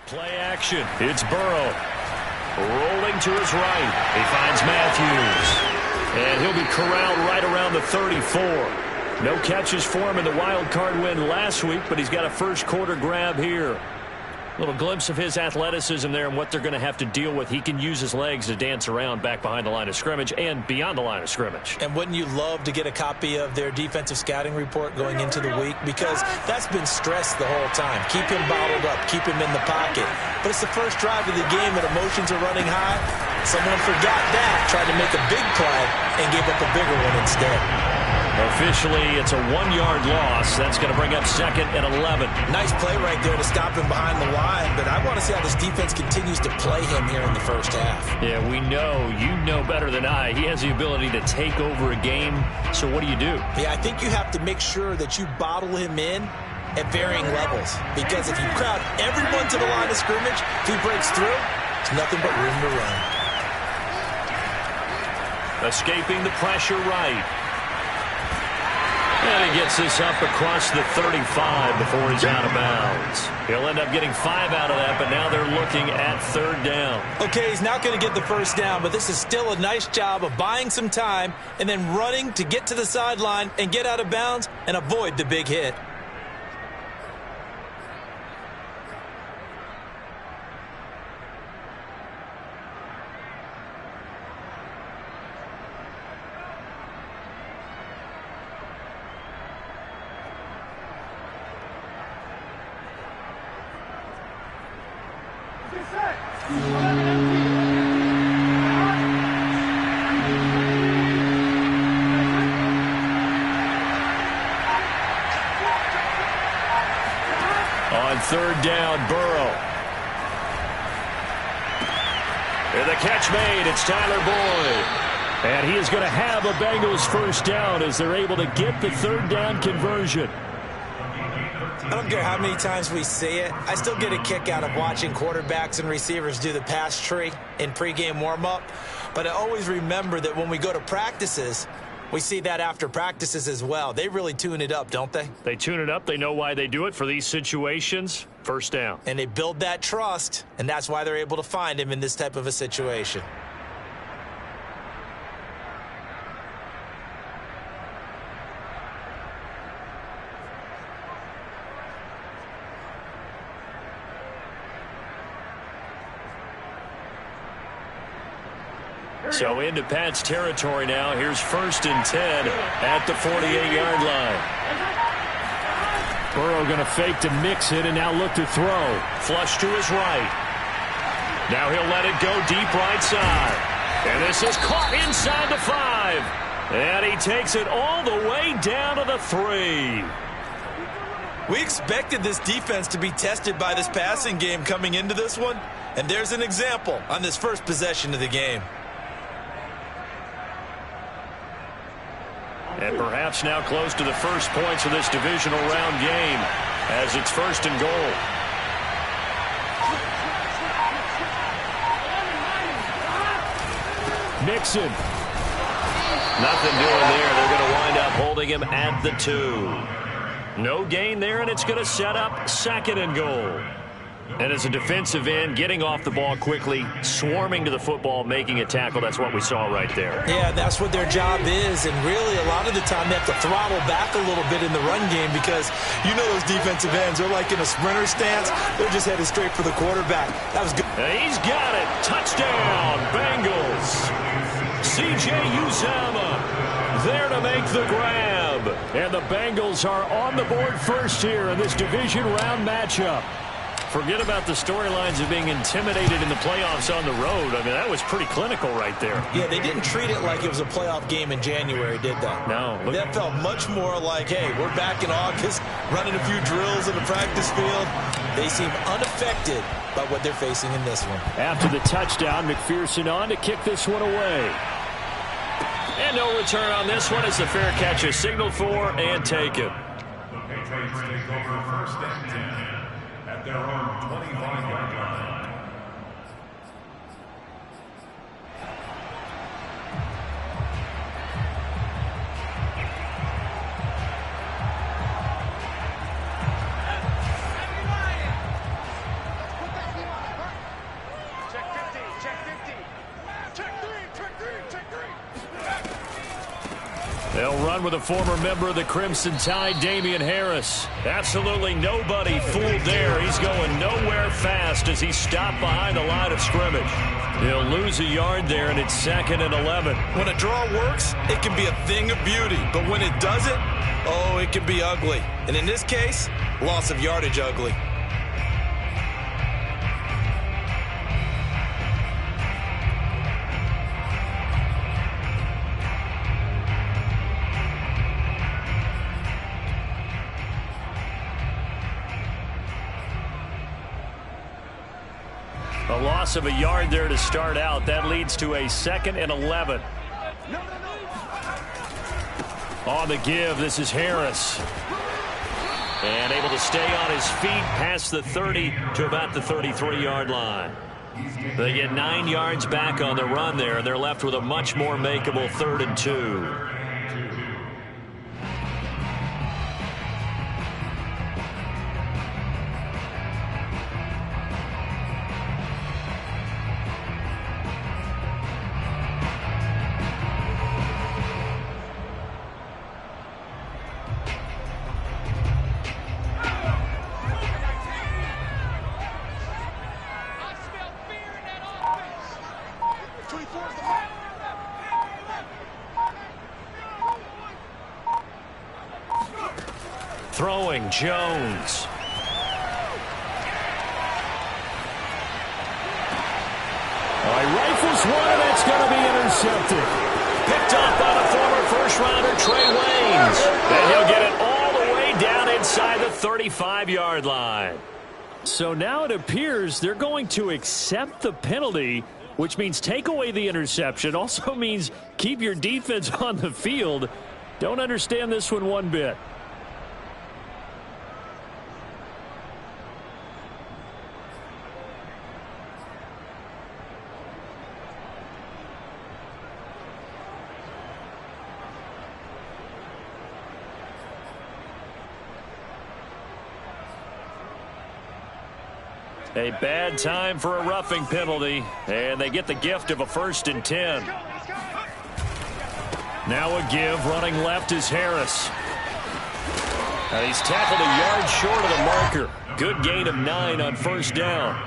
Play action. It's Burrow. Rolling to his right. He finds Matthews. And he'll be corralled right around the 34. No catches for him in the wild card win last week, but he's got a first quarter grab here. Little glimpse of his athleticism there and what they're going to have to deal with. He can use his legs to dance around back behind the line of scrimmage and beyond the line of scrimmage. And wouldn't you love to get a copy of their defensive scouting report going into the week? Because that's been stressed the whole time. Keep him bottled up. Keep him in the pocket. But it's the first drive of the game and emotions are running high. Someone forgot that, tried to make a big play, and gave up a bigger one instead. Officially, it's a 1-yard loss. That's going to bring up 2nd and 11. Nice play right there to stop him behind the line, but I want to see how this defense continues to play him here in the first half. Yeah, we know. You know better than I. He has the ability to take over a game. So what do? Yeah, I think you have to make sure that you bottle him in at varying levels, because if you crowd everyone to the line of scrimmage, if he breaks through, it's nothing but room to run. Escaping the pressure right. And he gets this up across the 35 before he's out of bounds. He'll end up getting 5 out of that, but now they're looking at 3rd down. Okay, he's not going to get the first down, but this is still a nice job of buying some time and then running to get to the sideline and get out of bounds and avoid the big hit. On 3rd down, Burrow. And the catch made. It's Tyler Boyd. And he is going to have a Bengals first down as they're able to get the 3rd down conversion. I don't care how many times we see it. I still get a kick out of watching quarterbacks and receivers do the pass tree in pregame warm-up. But I always remember that when we go to practices, we see that after practices as well. They really tune it up, don't they? They tune it up. They know why they do it for these situations. First down. And they build that trust, and that's why they're able to find him in this type of a situation. So into Pat's territory now. Here's 1st and 10 at the 48-yard line. Burrow going to fake to mix it and now look to throw. Flush to his right. Now he'll let it go deep right side. And this is caught inside the 5. And he takes it all the way down to the 3. We expected this defense to be tested by this passing game coming into this one. And there's an example on this first possession of the game. And perhaps now close to the first points of this divisional round game as it's 1st and goal. Mixon. Nothing doing there. They're going to wind up holding him at the 2. No gain there, and it's going to set up 2nd and goal. And as a defensive end, getting off the ball quickly, swarming to the football, making a tackle, that's what we saw right there. Yeah, that's what their job is, and really a lot of the time they have to throttle back a little bit in the run game because you know those defensive ends, they're like in a sprinter stance. They're just headed straight for the quarterback. That was good. And he's got it. Touchdown, Bengals. C.J. Uzomah there to make the grab. And the Bengals are on the board first here in this division round matchup. Forget about the storylines of being intimidated in the playoffs on the road. I mean, that was pretty clinical right there. Yeah, they didn't treat it like it was a playoff game in January, did they? No. That felt much more like, hey, we're back in August, running a few drills in the practice field. They seem unaffected by what they're facing in this one. After the touchdown, McPherson on to kick this one away. And no return on this one as the fair catch is signaled for and taken. The Patriots take over 1st and 10. At their own 25-yard line. run with a former member of the Crimson Tide, Damian Harris. Absolutely nobody fooled there. He's going nowhere fast as he's stopped behind the line of scrimmage. He'll lose a yard there, and it's 2nd and 11. When a draw works, it can be a thing of beauty. But when it doesn't, oh, it can be ugly. And in this case, loss of yardage ugly. A loss of a yard there to start out. That leads to a 2nd and 11. On the give, this is Harris. And able to stay on his feet past the 30 to about the 33-yard line. They get 9 yards back on the run there, and they're left with a much more makeable 3rd and 2. Throwing, Jones. All right, rifles one, and that's going to be intercepted. Picked off by the former first-rounder, Trey Waynes. And he'll get it all the way down inside the 35-yard line. So now it appears they're going to accept the penalty, which means take away the interception. Also means keep your defense on the field. Don't understand this one bit. A bad time for a roughing penalty, and they get the gift of a 1st and 10. Now a give, running left is Harris. And he's tackled a yard short of the marker. Good gain of 9 on 1st down.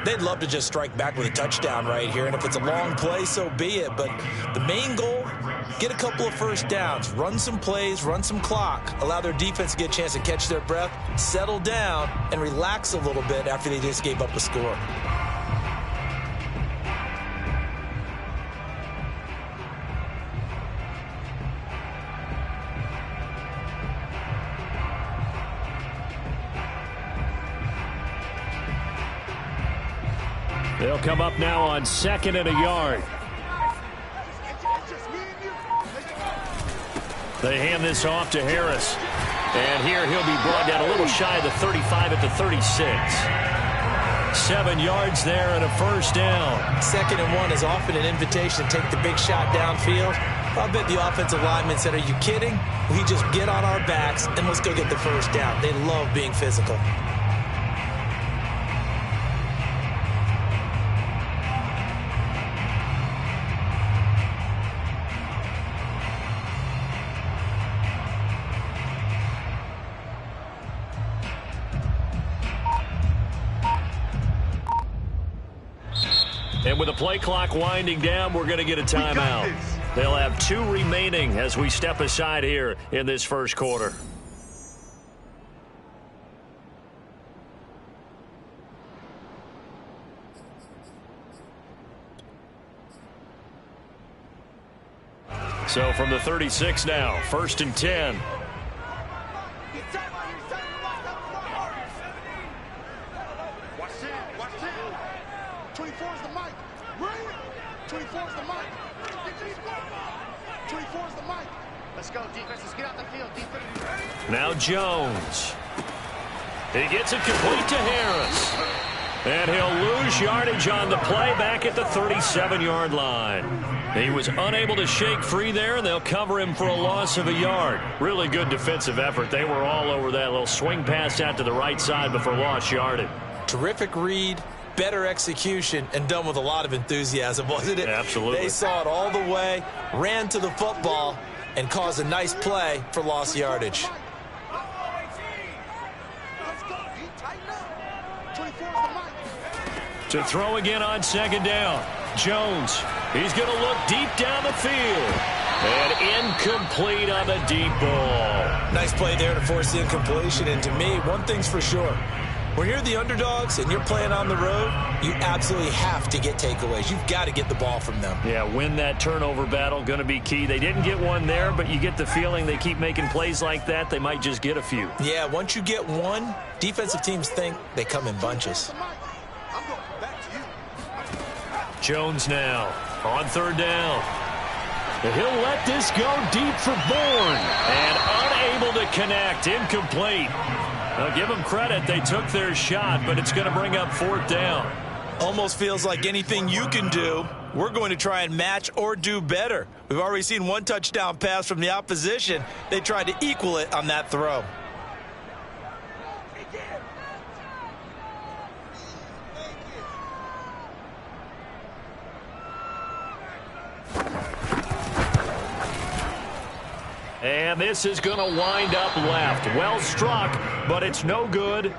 They'd love to just strike back with a touchdown right here, and if it's a long play, so be it. But the main goal, get a couple of 1st downs, run some plays, run some clock, allow their defense to get a chance to catch their breath, settle down, and relax a little bit after they just gave up a score. They'll come up now on 2nd and a yard. They hand this off to Harris. And here he'll be brought down a little shy of the 35 at the 36. 7 yards there and a 1st down. 2nd and 1 is often an invitation to take the big shot downfield. I bet the offensive lineman said, are you kidding? We just get on our backs and let's go get the 1st down. They love being physical. And with the play clock winding down, we're going to get a timeout. They'll have 2 remaining as we step aside here in this 1st quarter. So from the 36 now, 1st and 10. Now Jones. He gets it complete to Harris. And he'll lose yardage on the play back at the 37-yard line. He was unable to shake free there, and they'll cover him for a loss of a yard. Really good defensive effort. They were all over that little swing pass out to the right side before lost yardage. Terrific read, better execution, and done with a lot of enthusiasm, wasn't it? Absolutely. They saw it all the way, ran to the football, and cause a nice play for lost yardage. To throw again on second down. Jones, he's going to look deep down the field. And incomplete on the deep ball. Nice play there to force the incompletion. And to me, one thing's for sure. When you're the underdogs and you're playing on the road, you absolutely have to get takeaways. You've got to get the ball from them. Yeah, win that turnover battle, going to be key. They didn't get one there, but you get the feeling they keep making plays like that, they might just get a few. Yeah, once you get one, defensive teams think they come in bunches. Jones now on third down. He'll let this go deep for Bourne. And unable to connect. Incomplete. I'll give them credit. They took their shot, but it's going to bring up fourth down. Almost feels like anything you can do, we're going to try and match or do better. We've already seen one touchdown pass from the opposition. They tried to equal it on that throw. And this is going to wind up left. Well struck, but it's no good.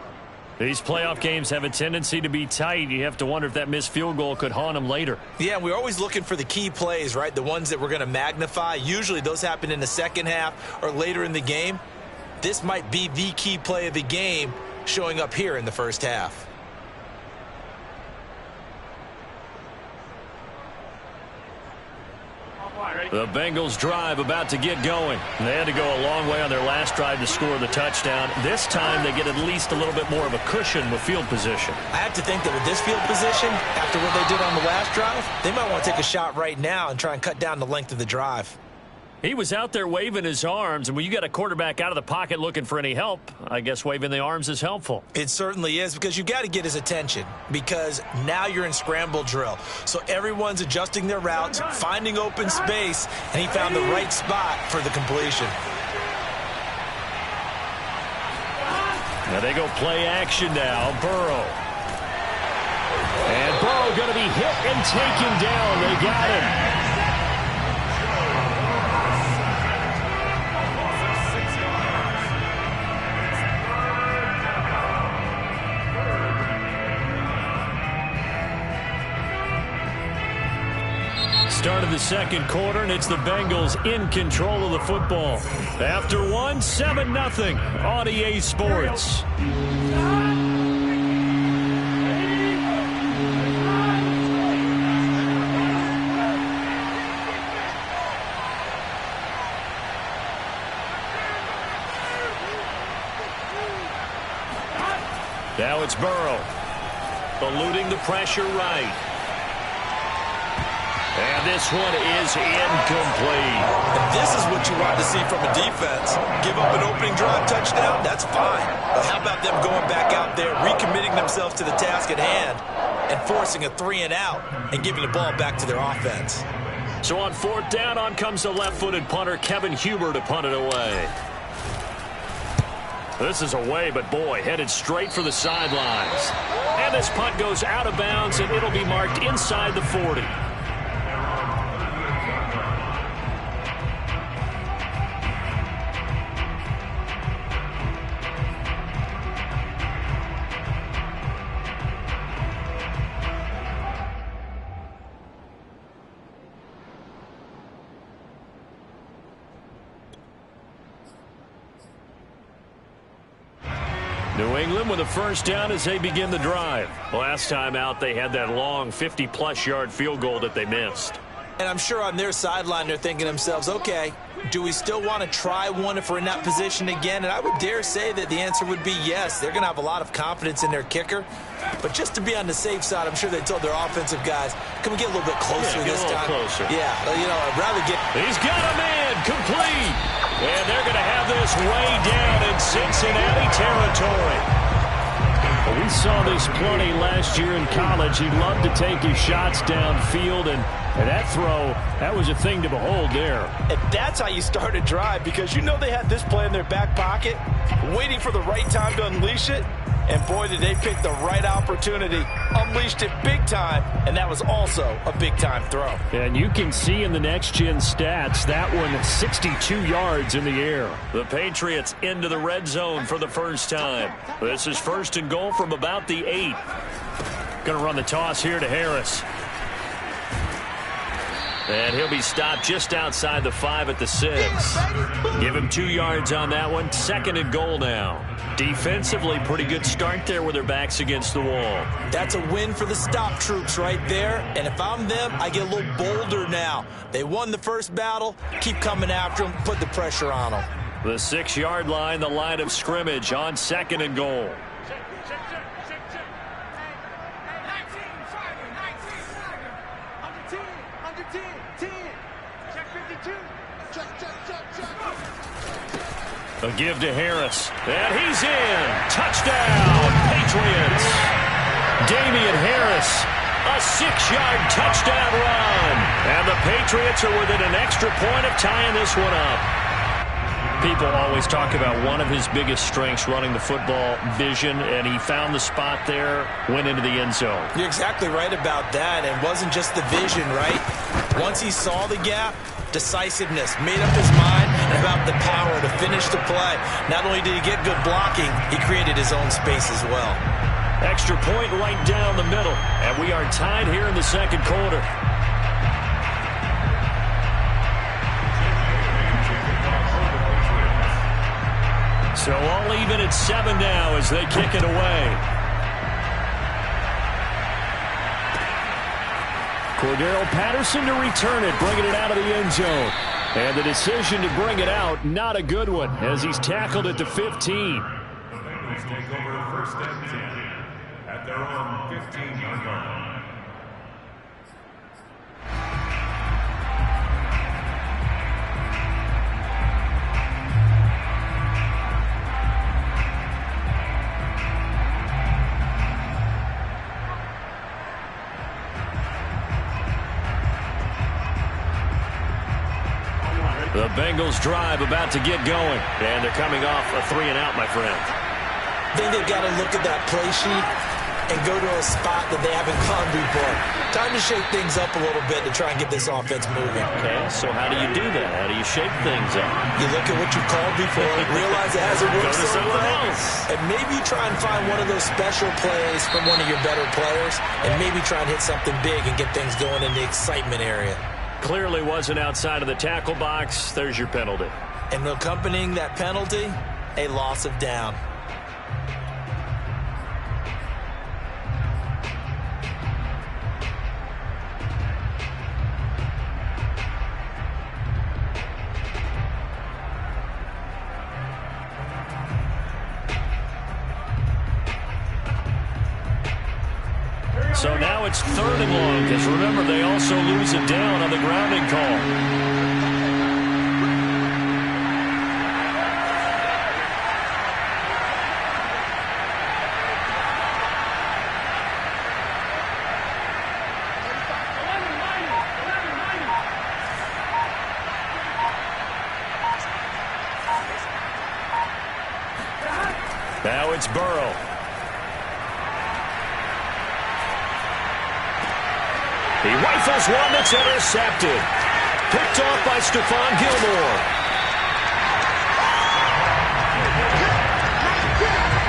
These playoff games have a tendency to be tight. You have to wonder if that missed field goal could haunt them later. Yeah, we're always looking for the key plays, right? The ones that we're going to magnify. Usually those happen in the second half or later in the game. This might be the key play of the game showing up here in the first half. The Bengals drive about to get going. They had to go a long way on their last drive to score the touchdown. This time they get at least a little bit more of a cushion with field position. I have to think that with this field position, after what they did on the last drive, they might want to take a shot right now and try and cut down the length of the drive. He was out there waving his arms, and when you got a quarterback out of the pocket looking for any help, I guess waving the arms is helpful. It certainly is, because you got to get his attention, because now you're in scramble drill. So everyone's adjusting their routes, finding open space, and he found the right spot for the completion. Now they go play action now. Burrow. And Burrow going to be hit and taken down. They got him. Start of the second quarter, and it's the Bengals in control of the football. After one, 7-0 on EA Sports. Now it's Burrow. Eluding the pressure right. And this one is incomplete. And this is what you want to see from a defense. Give up an opening drive touchdown, that's fine. But how about them going back out there, recommitting themselves to the task at hand, and forcing a 3-and-out and giving the ball back to their offense. So on fourth down, on comes the left-footed punter, Kevin Huber, to punt it away. This is away, but boy, headed straight for the sidelines. And this punt goes out of bounds, and it'll be marked inside the 40. New England with a first down as they begin the drive. Last time out, they had that long 50-plus yard field goal that they missed. And I'm sure on their sideline they're thinking to themselves, okay, do we still want to try one if we're in that position again? And I would dare say that the answer would be yes. They're going to have a lot of confidence in their kicker. But just to be on the safe side, I'm sure they told their offensive guys, can we get a little bit closer this time? Closer. Yeah, you know, I'd rather get... He's got a man, complete. And they're going to have this way down in Cincinnati territory. Well, we saw this plenty last year in college. He loved to take his shots downfield, and And that throw, that was a thing to behold there. And that's how you start a drive, because you know they had this play in their back pocket, waiting for the right time to unleash it. And boy, did they pick the right opportunity, unleashed it big time, and that was also a big-time throw. And you can see in the next-gen stats, that one 62 yards in the air. The Patriots into the red zone for the first time. This is 1st and goal from about the 8. Going to run the toss here to Harris. And he'll be stopped just outside the 5 at the 6. Give him 2 yards on that one. 2nd and goal now. Defensively, pretty good start there with their backs against the wall. That's a win for the stop troops right there. And if I'm them, I get a little bolder now. They won the first battle. Keep coming after them. Put the pressure on them. The 6-yard line, the line of scrimmage on 2nd and goal. A give to Harris. And he's in. Touchdown, Patriots. Damian Harris, a 6-yard touchdown run. And the Patriots are within an extra point of tying this one up. People always talk about one of his biggest strengths, running the football, vision, and he found the spot there, went into the end zone. You're exactly right about that. It wasn't just the vision, right? Once he saw the gap, decisiveness, made up his mind, and about the power to finish the play. Not only did he get good blocking, he created his own space as well. Extra point right down the middle, and we are tied here in the 2nd quarter. So all even at 7 now as they kick it away. Cordero Patterson to return it, bringing it out of the end zone. And the decision to bring it out, not a good one, as he's tackled at the 15. The Bengals take over 1st and 10 at their own 15-yard line. The Bengals drive about to get going. And they're coming off a 3-and-out, my friend. I think they've got to look at that play sheet and go to a spot that they haven't gone before. Time to shake things up a little bit to try and get this offense moving. Okay, so how do you do that? How do you shake things up? You look at what you called before, realize it hasn't worked Go to so something well, else. and maybe try and find one of those special plays from one of your better players, and maybe try and hit something big and get things going in the excitement area. Clearly wasn't outside of the tackle box. There's your penalty. And accompanying that penalty, a loss of down. So now it's 3rd and long, because remember, they also lose it down on the grounding call. Now it's Burrow. He rifles one that's intercepted. Picked off by Stephon Gilmore.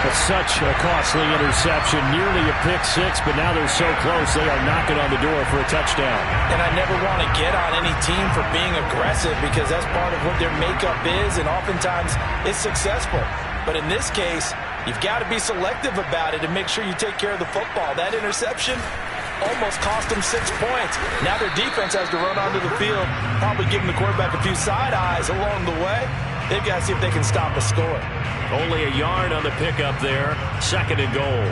That's such a costly interception. Nearly a pick 6, but now they're so close they are knocking on the door for a touchdown. And I never want to get on any team for being aggressive, because that's part of what their makeup is, and oftentimes it's successful. But in this case, you've got to be selective about it and make sure you take care of the football. That interception almost cost them 6 points. Now their defense has to run onto the field, probably giving the quarterback a few side eyes along the way. They've got to see if they can stop a score. Only a yard on the pickup there. 2nd and goal.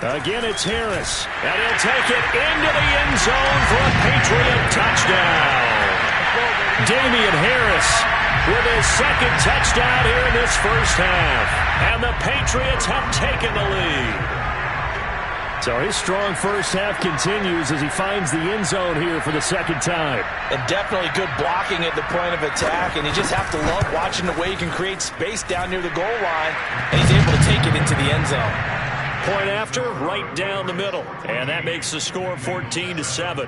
Again, it's Harris. And he'll take it into the end zone for a Patriot touchdown. Damian Harris with his second touchdown here in this first half. And the Patriots have taken the lead. So his strong first half continues as he finds the end zone here for the second time. And definitely good blocking at the point of attack. And you just have to love watching the way he can create space down near the goal line. And he's able to take it into the end zone. Point after, right down the middle. And that makes the score 14-7.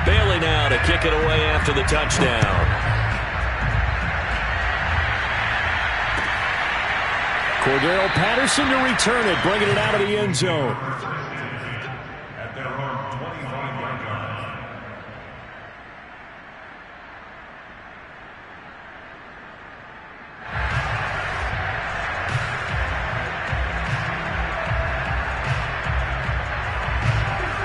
Bailey now to kick it away after the touchdown. Cordero Patterson to return it, bringing it out of the end zone. At their own 25-yard line.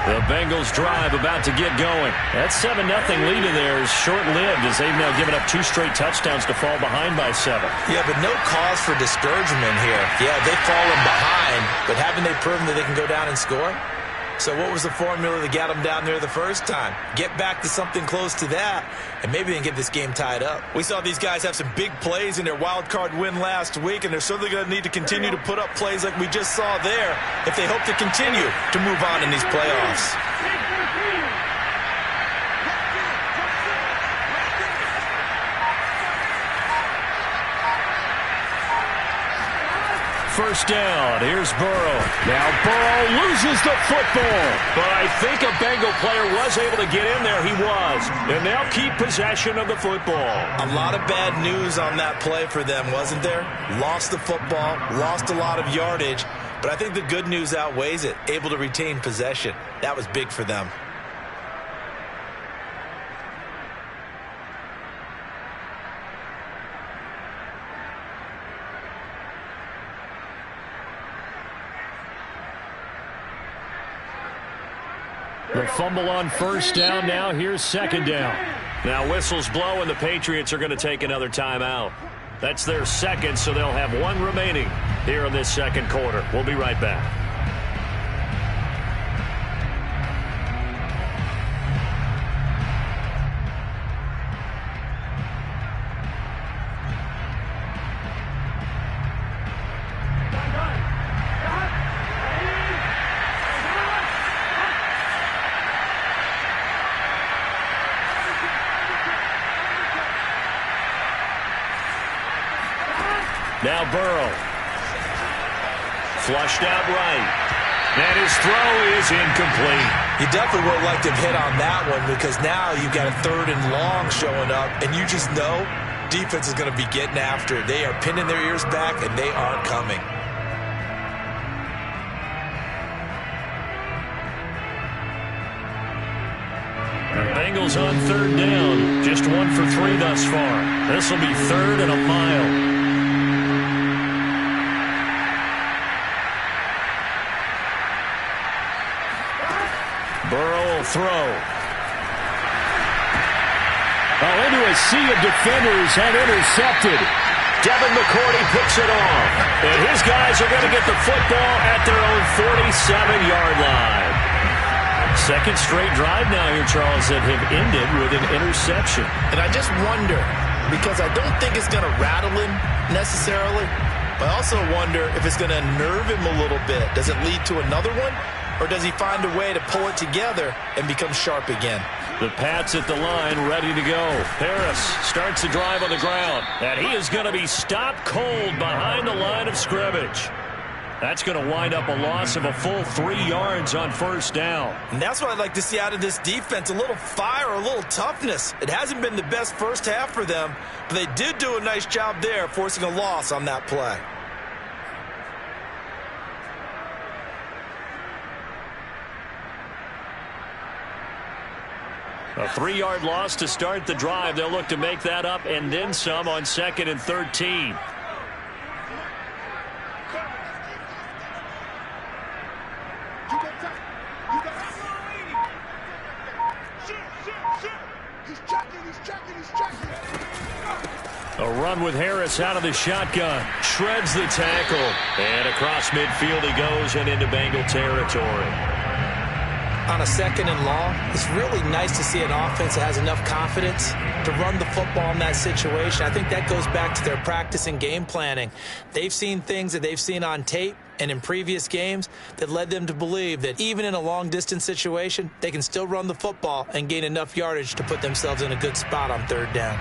The Bengals drive about to get going. That 7-0 lead in there is short-lived as they've now given up 2 straight touchdowns to fall behind by 7. Yeah, but no cause for discouragement here. Yeah, they've fallen behind, but haven't they proven that they can go down and score? So what was the formula that got them down there the first time? Get back to something close to that, and maybe they can get this game tied up. We saw these guys have some big plays in their wild card win last week, and they're certainly going to need to continue to put up plays like we just saw there if they hope to continue to move on in these playoffs. First down, here's Burrow. Now Burrow loses the football. But I think a Bengal player was able to get in there. He was. And they'll keep possession of the football. A lot of bad news on that play for them, wasn't there? Lost the football, lost a lot of yardage. But I think the good news outweighs it. Able to retain possession. That was big for them. The fumble on first down. Now here's second down. Now whistles blow and the Patriots are going to take another timeout. That's their second, so they'll have 1 remaining here in this second quarter. We'll be right back. Now Burrow. Flushed out right. And his throw is incomplete. You definitely would like to have hit on that one because now you've got a 3rd and long showing up, and you just know defense is going to be getting after it. They are pinning their ears back, and they aren't coming. Bengals on 3rd down. Just 1 for 3 thus far. This will be 3rd and a mile. Burrow will throw. Into a sea of defenders and intercepted. Devin McCourty picks it off. And his guys are going to get the football at their own 47-yard line. Second straight drive now here, Charles, that have ended with an interception. And I just wonder, because I don't think it's going to rattle him necessarily, but I also wonder if it's going to nerve him a little bit. Does it lead to another one? Or does he find a way to pull it together and become sharp again? The Pats at the line, ready to go. Harris starts the drive on the ground. And he is going to be stopped cold behind the line of scrimmage. That's going to wind up a loss of a full 3 yards on first down. And that's what I'd like to see out of this defense. A little fire, a little toughness. It hasn't been the best first half for them, but they did do a nice job there, forcing a loss on that play. A 3-yard loss to start the drive. They'll look to make that up and then some on 2nd and 13. A run with Harris out of the shotgun. Shreds the tackle. And across midfield he goes and into Bengal territory. On a 2nd and long, it's really nice to see an offense that has enough confidence to run the football in that situation. I think that goes back to their practice and game planning. They've seen things that they've seen on tape and in previous games that led them to believe that even in a long-distance situation, they can still run the football and gain enough yardage to put themselves in a good spot on 3rd down.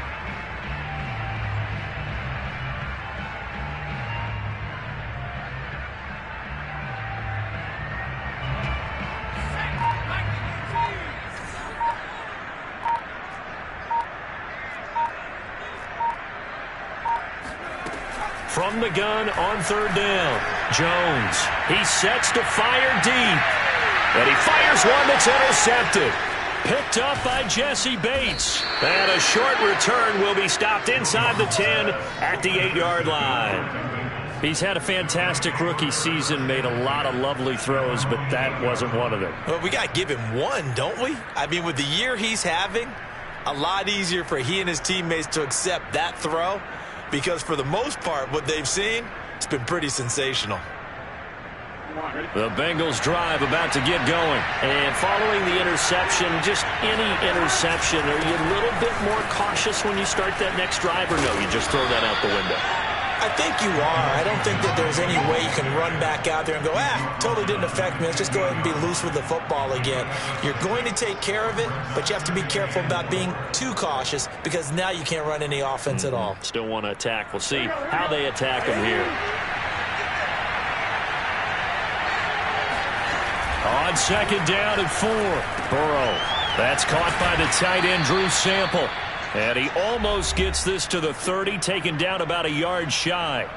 From the gun on 3rd down, Jones. He sets to fire deep. And he fires one that's intercepted. Picked up by Jesse Bates. And a short return will be stopped inside the 10 at the 8-yard line. He's had a fantastic rookie season, made a lot of lovely throws, but that wasn't one of them. Well, we got to give him one, don't we? I mean, with the year he's having, a lot easier for he and his teammates to accept that throw. Because for the most part, what they've seen, it's been pretty sensational. The Bengals drive about to get going. And following the interception, just any interception, are you a little bit more cautious when you start that next drive, or no, you just throw that out the window? I think you are. I don't think that there's any way you can run back out there and go, totally didn't affect me. Let's just go ahead and be loose with the football again. You're going to take care of it, but you have to be careful about being too cautious because now you can't run any offense at all. Still want to attack. We'll see how they attack them here. On 2nd down and 4, Burrow. That's caught by the tight end, Drew Sample. And he almost gets this to the 30, taken down about a yard shy.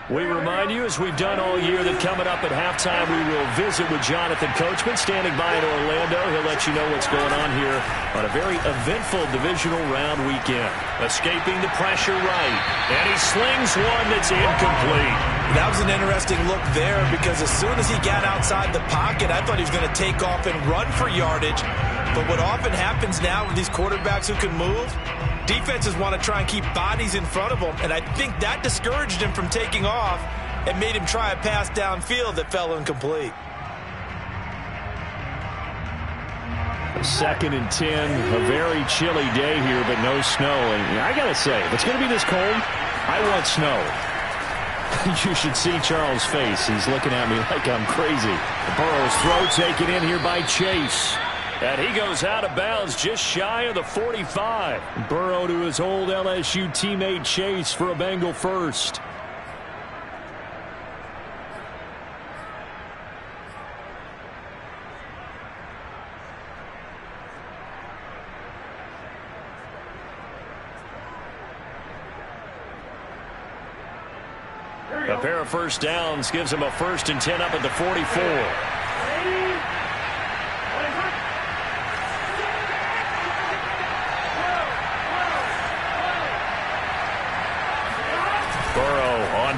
We remind you, as we've done all year, that coming up at halftime, we will visit with Jonathan Coachman, standing by in Orlando. He'll let you know what's going on here on a very eventful divisional round weekend. Escaping the pressure right, and he slings one that's incomplete. That was an interesting look there because as soon as he got outside the pocket, I thought he was going to take off and run for yardage. But what often happens now with these quarterbacks who can move, defenses want to try and keep bodies in front of them, and I think that discouraged him from taking off and made him try a pass downfield that fell incomplete. 2nd and 10, a very chilly day here, but no snow. And I got to say, if it's going to be this cold, I want snow. You should see Charles' face. He's looking at me like I'm crazy. Burrow's throw taken in here by Chase. And he goes out of bounds just shy of the 45. Burrow to his old LSU teammate Chase for a Bengal first. A pair of first downs gives him a 1st and 10 up at the 44.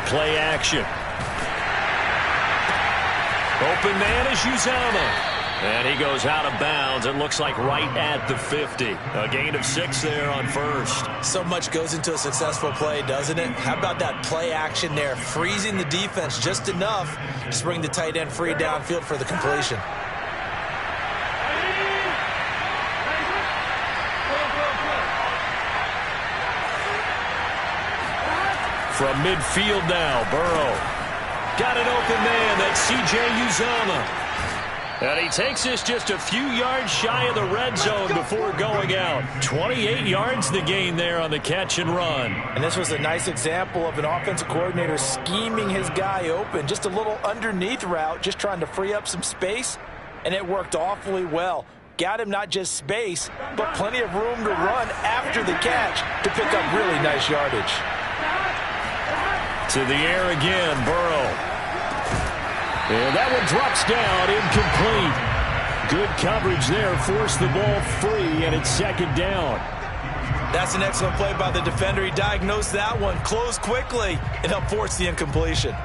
Play action. Open man is Uzama. And he goes out of bounds. It looks like right at the 50. A gain of 6 there on 1st. So much goes into a successful play, doesn't it? How about that play action there? Freezing the defense just enough to bring the tight end free downfield for the completion. From midfield now, Burrow. Got an open man, that's C.J. Uzama. And he takes this just a few yards shy of the red zone before going out. 28 yards the gain there on the catch and run. And this was a nice example of an offensive coordinator scheming his guy open. Just a little underneath route, just trying to free up some space. And it worked awfully well. Got him not just space, but plenty of room to run after the catch to pick up really nice yardage. To the air again, Burrow. And that one drops down, incomplete. Good coverage there, forced the ball free, and it's 2nd down. That's an excellent play by the defender. He diagnosed that one, closed quickly, and helped force the incompletion.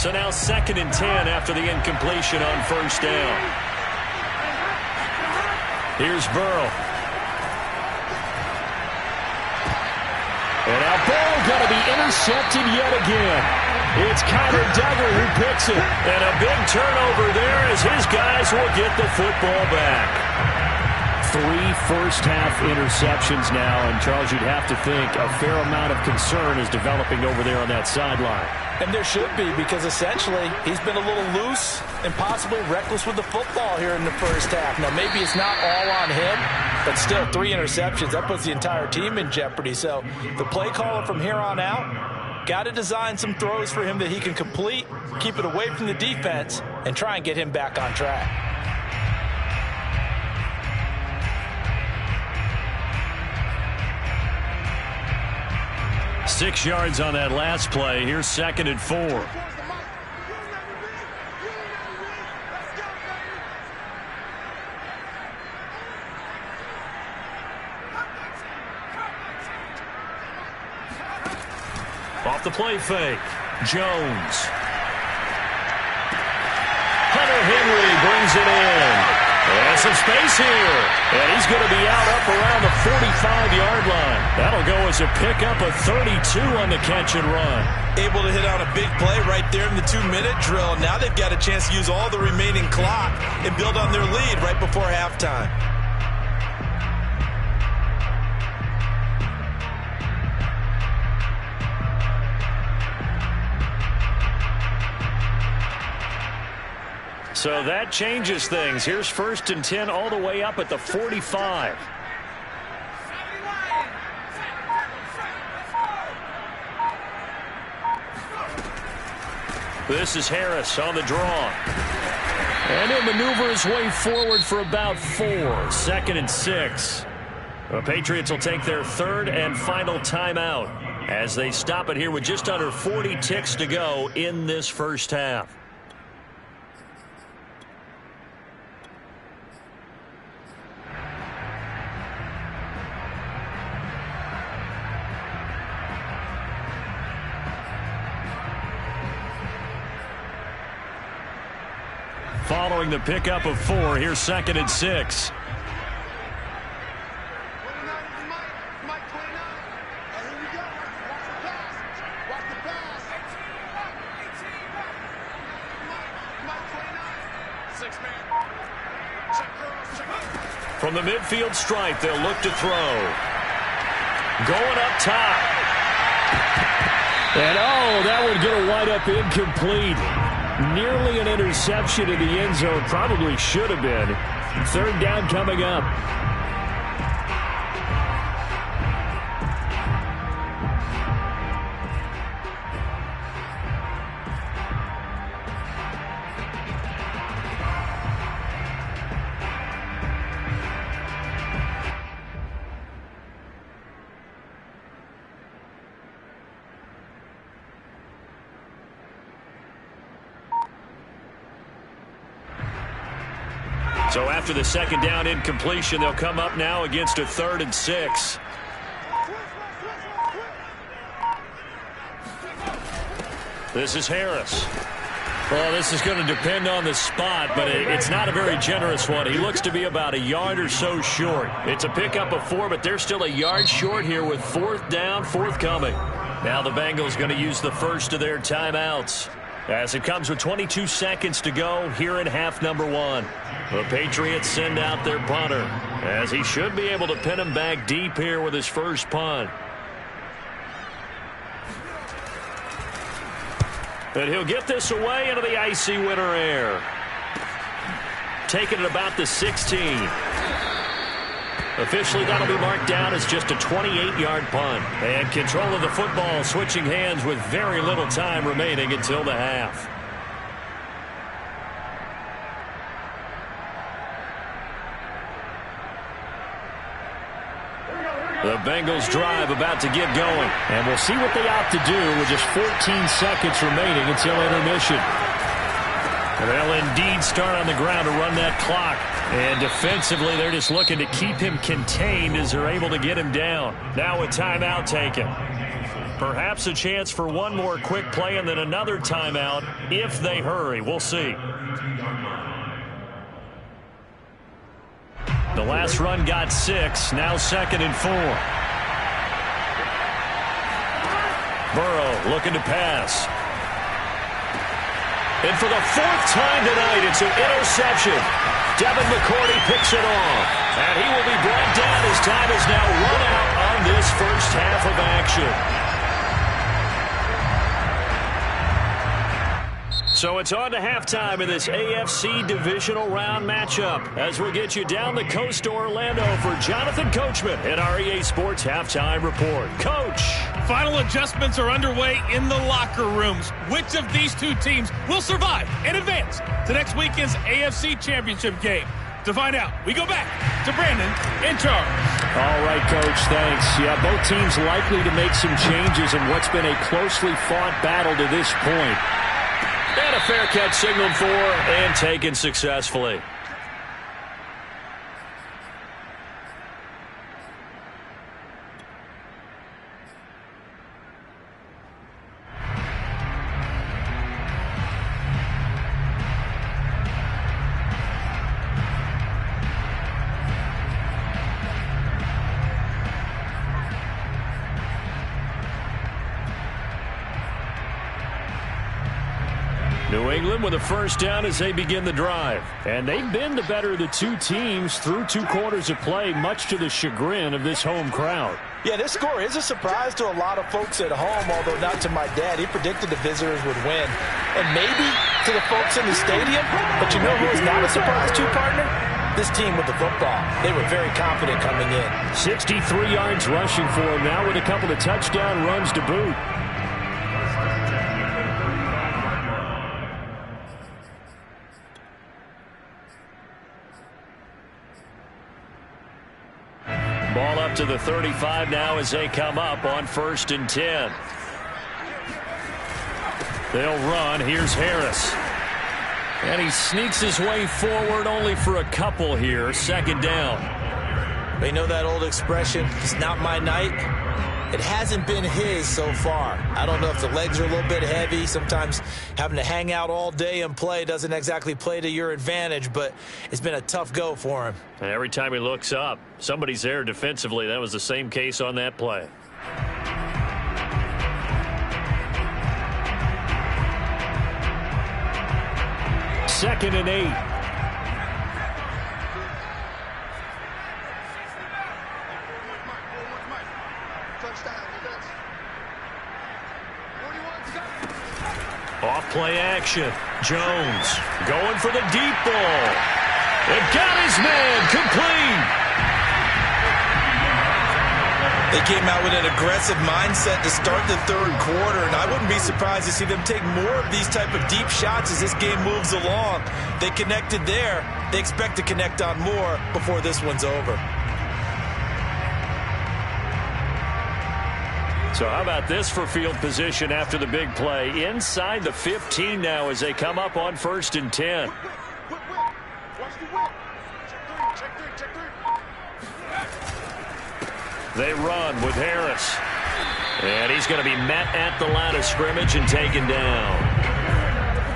So now 2nd and 10 after the incompletion on first down. Here's Burrow. And now Burrow going to be intercepted yet again. It's Connor Duggar who picks it. And a big turnover there as his guys will get the football back. 3 first-half interceptions now. And, Charles, you'd have to think a fair amount of concern is developing over there on that sideline. And there should be, because essentially he's been a little loose and possibly reckless with the football here in the first half. Now, maybe it's not all on him, but still 3 interceptions. That puts the entire team in jeopardy. So the play caller from here on out got to design some throws for him that he can complete, keep it away from the defense, and try and get him back on track. Six yards on that last play. Here's 2nd and 4. Off the play fake. Jones. Hunter Henry brings it in. And some space here. And he's going to be out up around the 45-yard line. That'll go as a pickup of 32 on the catch and run. Able to hit on a big play right there in the 2-minute drill. Now they've got a chance to use all the remaining clock and build on their lead right before halftime. So that changes things. Here's 1st and 10 all the way up at the 45. This is Harris on the draw. And he'll maneuver his way forward for about 4. 2nd and 6. The Patriots will take their 3rd and final timeout as they stop it here with just under 40 ticks to go in this first half. Following the pickup of 4, here's 2nd and 6. From the midfield stripe, they'll look to throw. Going up top. And, oh, that one going to wind up incomplete. Nearly an interception in the end zone. Probably should have been. 3rd down coming up. So after the 2nd down incompletion, they'll come up now against a 3rd and 6. This is Harris. Well, this is going to depend on the spot, but it's not a very generous one. He looks to be about a yard or so short. It's a pickup of 4, but they're still a yard short here with 4th down forthcoming. Now the Bengals going to use the first of their timeouts as it comes with 22 seconds to go here in half number 1. The Patriots send out their punter as he should be able to pin him back deep here with his first punt. And he'll get this away into the icy winter air. Taking it about the 16. Officially, that'll be marked down as just a 28-yard punt. And control of the football switching hands with very little time remaining until the half. The Bengals drive about to get going. And we'll see what they opt to do with just 14 seconds remaining until intermission. And they'll indeed start on the ground to run that clock. And defensively, they're just looking to keep him contained as they're able to get him down. Now a timeout taken. Perhaps a chance for one more quick play and then another timeout if they hurry. We'll see. The last run got 6. Now 2nd and 4. Burrow looking to pass. And for the 4th time tonight, it's an interception. Devin McCourty picks it off. And he will be brought down as time is now run out on this first half of action. So it's on to halftime in this AFC divisional round matchup as we'll get you down the coast to Orlando for Jonathan Coachman at our EA Sports Halftime Report. Coach. Final adjustments are underway in the locker rooms. Which of these two teams will survive and advance to next weekend's AFC Championship game? To find out, we go back to Brandon in charge. All right, Coach, thanks. Yeah, both teams likely to make some changes in what's been a closely fought battle to this point. And a fair catch signaled for and taken successfully. New England with a first down as they begin the drive. And they've been the better of the two teams through 2 quarters of play, much to the chagrin of this home crowd. Yeah, this score is a surprise to a lot of folks at home, although not to my dad. He predicted the visitors would win. And maybe to the folks in the stadium. But you know who is not a surprise to, partner? This team with the football. They were very confident coming in. 63 yards rushing for him now with a couple of touchdown runs to boot. Ball up to the 35 now as they come up on 1st and 10. They'll run. Here's Harris. And he sneaks his way forward only for a couple here. 2nd down. They know that old expression, it's not my night. It hasn't been his so far. I don't know if the legs are a little bit heavy. Sometimes having to hang out all day and play doesn't exactly play to your advantage, but it's been a tough go for him. And every time he looks up, somebody's there defensively. That was the same case on that play. Second and 8. Off play action. Jones going for the deep ball. It got his man complete. They came out with an aggressive mindset to start the 3rd quarter, and I wouldn't be surprised to see them take more of these type of deep shots as this game moves along. They connected there. They expect to connect on more before this one's over. So how about this for field position after the big play? Inside the 15 now as they come up on 1st and 10. They run with Harris. And he's going to be met at the line of scrimmage and taken down.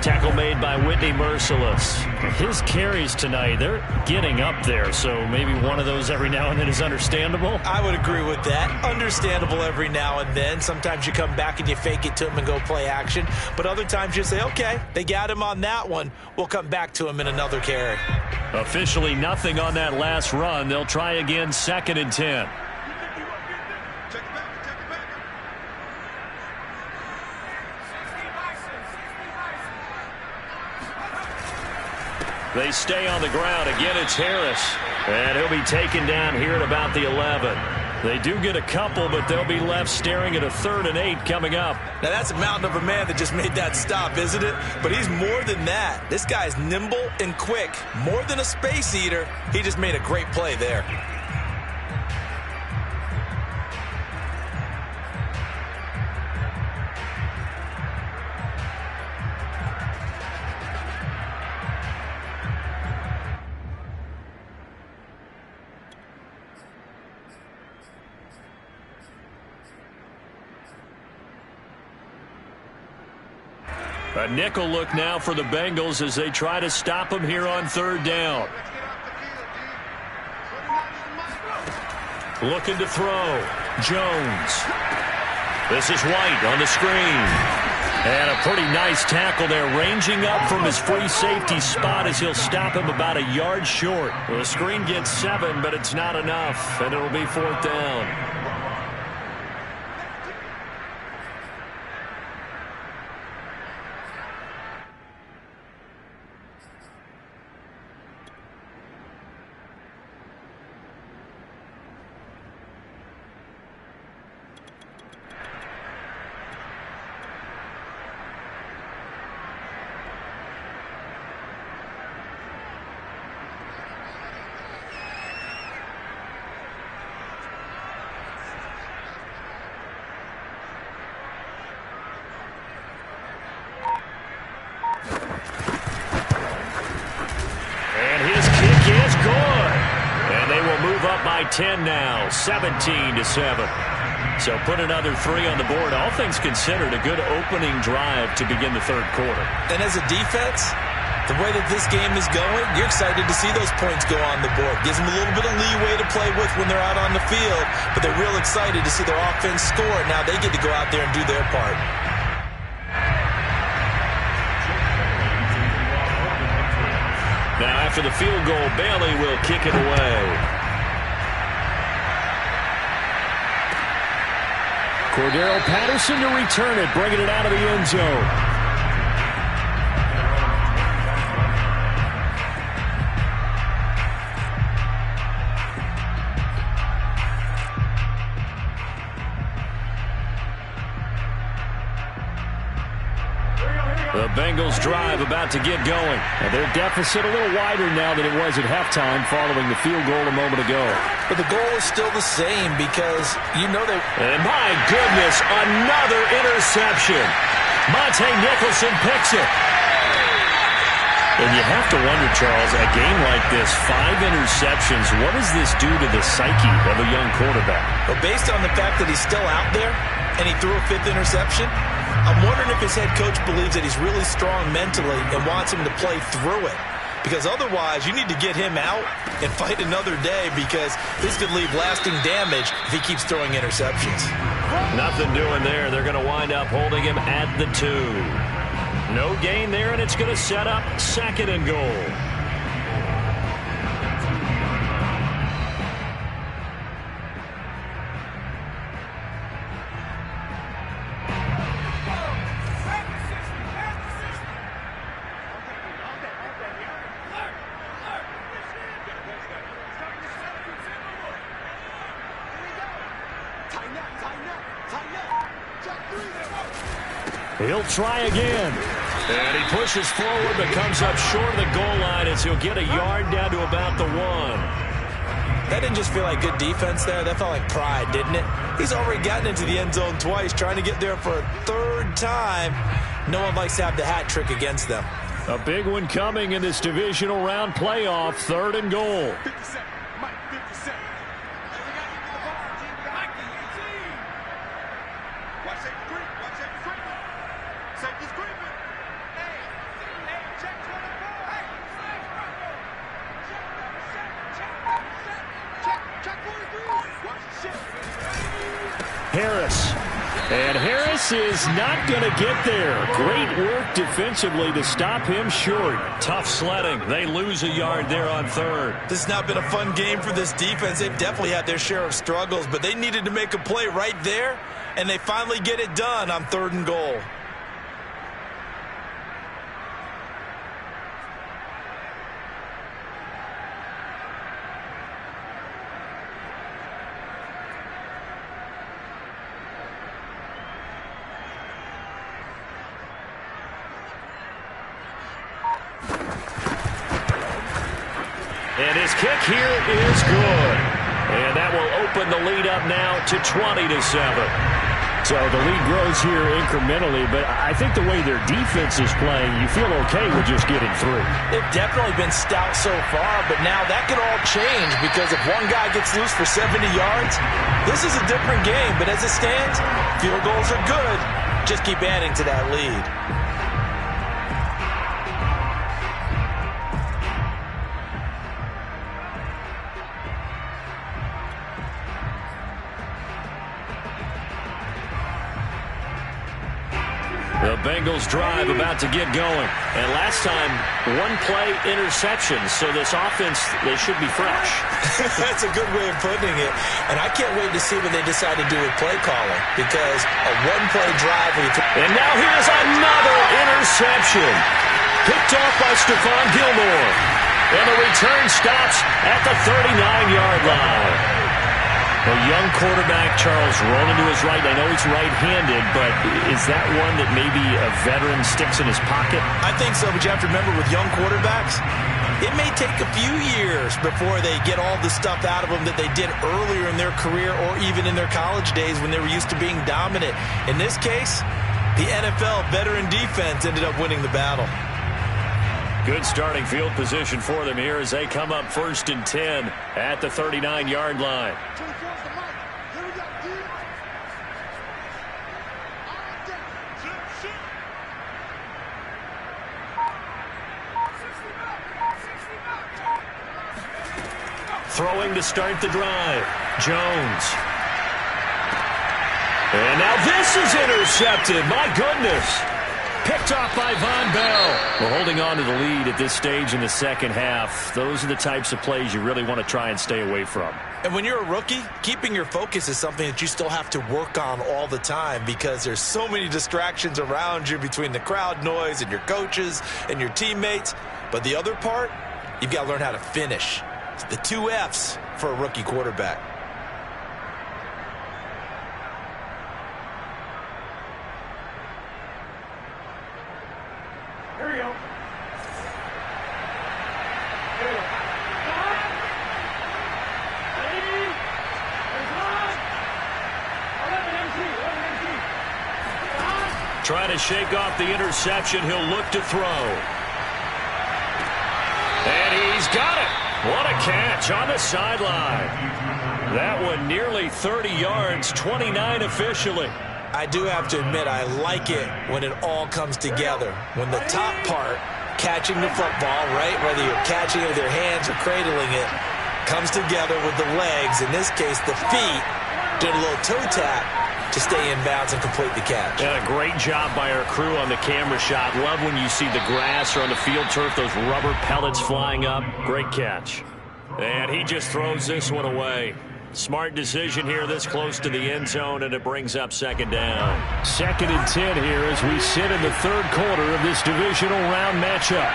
Tackle made by Whitney Merciless. His carries tonight, they're getting up there, so maybe one of those every now and then is understandable. I would agree with that. Understandable every now and then. Sometimes you come back and you fake it to him and go play action. But other times you say, okay, they got him on that one. We'll come back to him in another carry. Officially nothing on that last run. They'll try again 2nd and 10. They stay on the ground. Again, it's Harris. And he'll be taken down here at about the 11. They do get a couple, but they'll be left staring at a 3rd and 8 coming up. Now, that's a mountain of a man that just made that stop, isn't it? But he's more than that. This guy's nimble and quick. More than a space eater. He just made a great play there. A nickel look now for the Bengals as they try to stop him here on third down. Looking to throw. Jones. This is White on the screen. And a pretty nice tackle there, ranging up from his free safety spot as he'll stop him about a yard short. Well, the screen gets 7, but it's not enough, and it'll be 4th down. By 10 now, 17-7. So put another 3 on the board. All things considered, a good opening drive to begin the third quarter. And as a defense, the way that this game is going, you're excited to see those points go on the board. Gives them a little bit of leeway to play with when they're out on the field, but they're real excited to see their offense score. Now they get to go out there and do their part. Now after the field goal, Bailey will kick it away. Cordero Patterson to return it, bringing it out of the end zone. The Bengals drive about to get going. And their deficit a little wider now than it was at halftime following the field goal a moment ago. But the goal is still the same because you know they... And my goodness, another interception. Monte Nicholson picks it. And you have to wonder, Charles, a game like this, 5 interceptions, what does this do to the psyche of a young quarterback? Well, based on the fact that he's still out there and he threw a 5th interception, I'm wondering if his head coach believes that he's really strong mentally and wants him to play through it. Because otherwise, you need to get him out and fight another day because this could leave lasting damage if he keeps throwing interceptions. Nothing doing there. They're going to wind up holding him at the 2. No gain there, and it's going to set up 2nd and goal. He'll try again. And he pushes forward but comes up short of the goal line as he'll get a yard down to about the 1. That didn't just feel like good defense there. That felt like pride, didn't it? He's already gotten into the end zone twice, trying to get there for a 3rd time. No one likes to have the hat trick against them. A big one coming in this divisional round playoff, 3rd and goal. Harris. And Harris is not going to get there. Great work defensively to stop him short. Tough sledding. They lose a yard there on 3rd. This has not been a fun game for this defense. They've definitely had their share of struggles, but they needed to make a play right there, and they finally get it done on 3rd and goal. And his kick here is good. And that will open the lead up now to 20-7. So the lead grows here incrementally, but I think the way their defense is playing, you feel okay with just getting through. They've definitely been stout so far, but now that could all change because if one guy gets loose for 70 yards, this is a different game. But as it stands, field goals are good. Just keep adding to that lead. The Bengals drive about to get going. And last time, one play interception. So this offense, they should be fresh. That's a good way of putting it. And I can't wait to see what they decide to do with play calling. Because a one-play drive. And now here's another interception. Picked off by Stephon Gilmore. And the return stops at the 39-yard line. A young quarterback, Charles, rolling to his right. I know he's right-handed, but is that one that maybe a veteran sticks in his pocket? I think so, but you have to remember with young quarterbacks, it may take a few years before they get all the stuff out of them that they did earlier in their career or even in their college days when they were used to being dominant. In this case, the NFL veteran defense ended up winning the battle. Good starting field position for them here as they come up 1st and 10 at the 39-yard line. Throwing to start the drive. Jones. And now this is intercepted. My goodness. Picked off by Von Bell. Well, holding on to the lead at this stage in the second half, those are the types of plays you really want to try and stay away from. And when you're a rookie, keeping your focus is something that you still have to work on all the time because there's so many distractions around you between the crowd noise and your coaches and your teammates. But the other part, you've got to learn how to finish. It's the 2 F's for a rookie quarterback. Here we go. Trying to shake off the interception. He'll look to throw. And he's got it. What a catch on the sideline. That one nearly 30 yards, 29 officially. I do have to admit, I like it when it all comes together. When the top part, catching the football, right, whether you're catching it with your hands or cradling it, comes together with the legs. In this case, the feet, did a little toe tap to stay in bounds and complete the catch. And a great job by our crew on the camera shot. Love when you see the grass or on the field turf, those rubber pellets flying up. Great catch. And he just throws this one away. Smart decision here this close to the end zone, and it brings up 2nd down. 2nd and 10 here as we sit in the 3rd quarter of this divisional round matchup.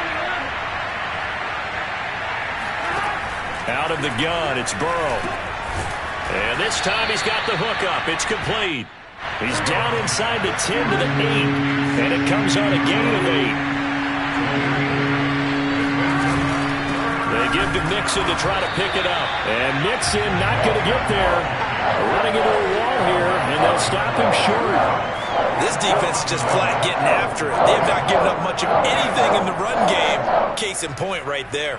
Out of the gun, it's Burrow. And this time he's got the hook up. It's complete. He's down inside the 10 to the 8. And it comes on a gain of 8. They give to Mixon to try to pick it up. And Mixon not going to get there. Running into a wall here, and they'll stop him short. This defense is just flat getting after it. They have not given up much of anything in the run game. Case in point right there.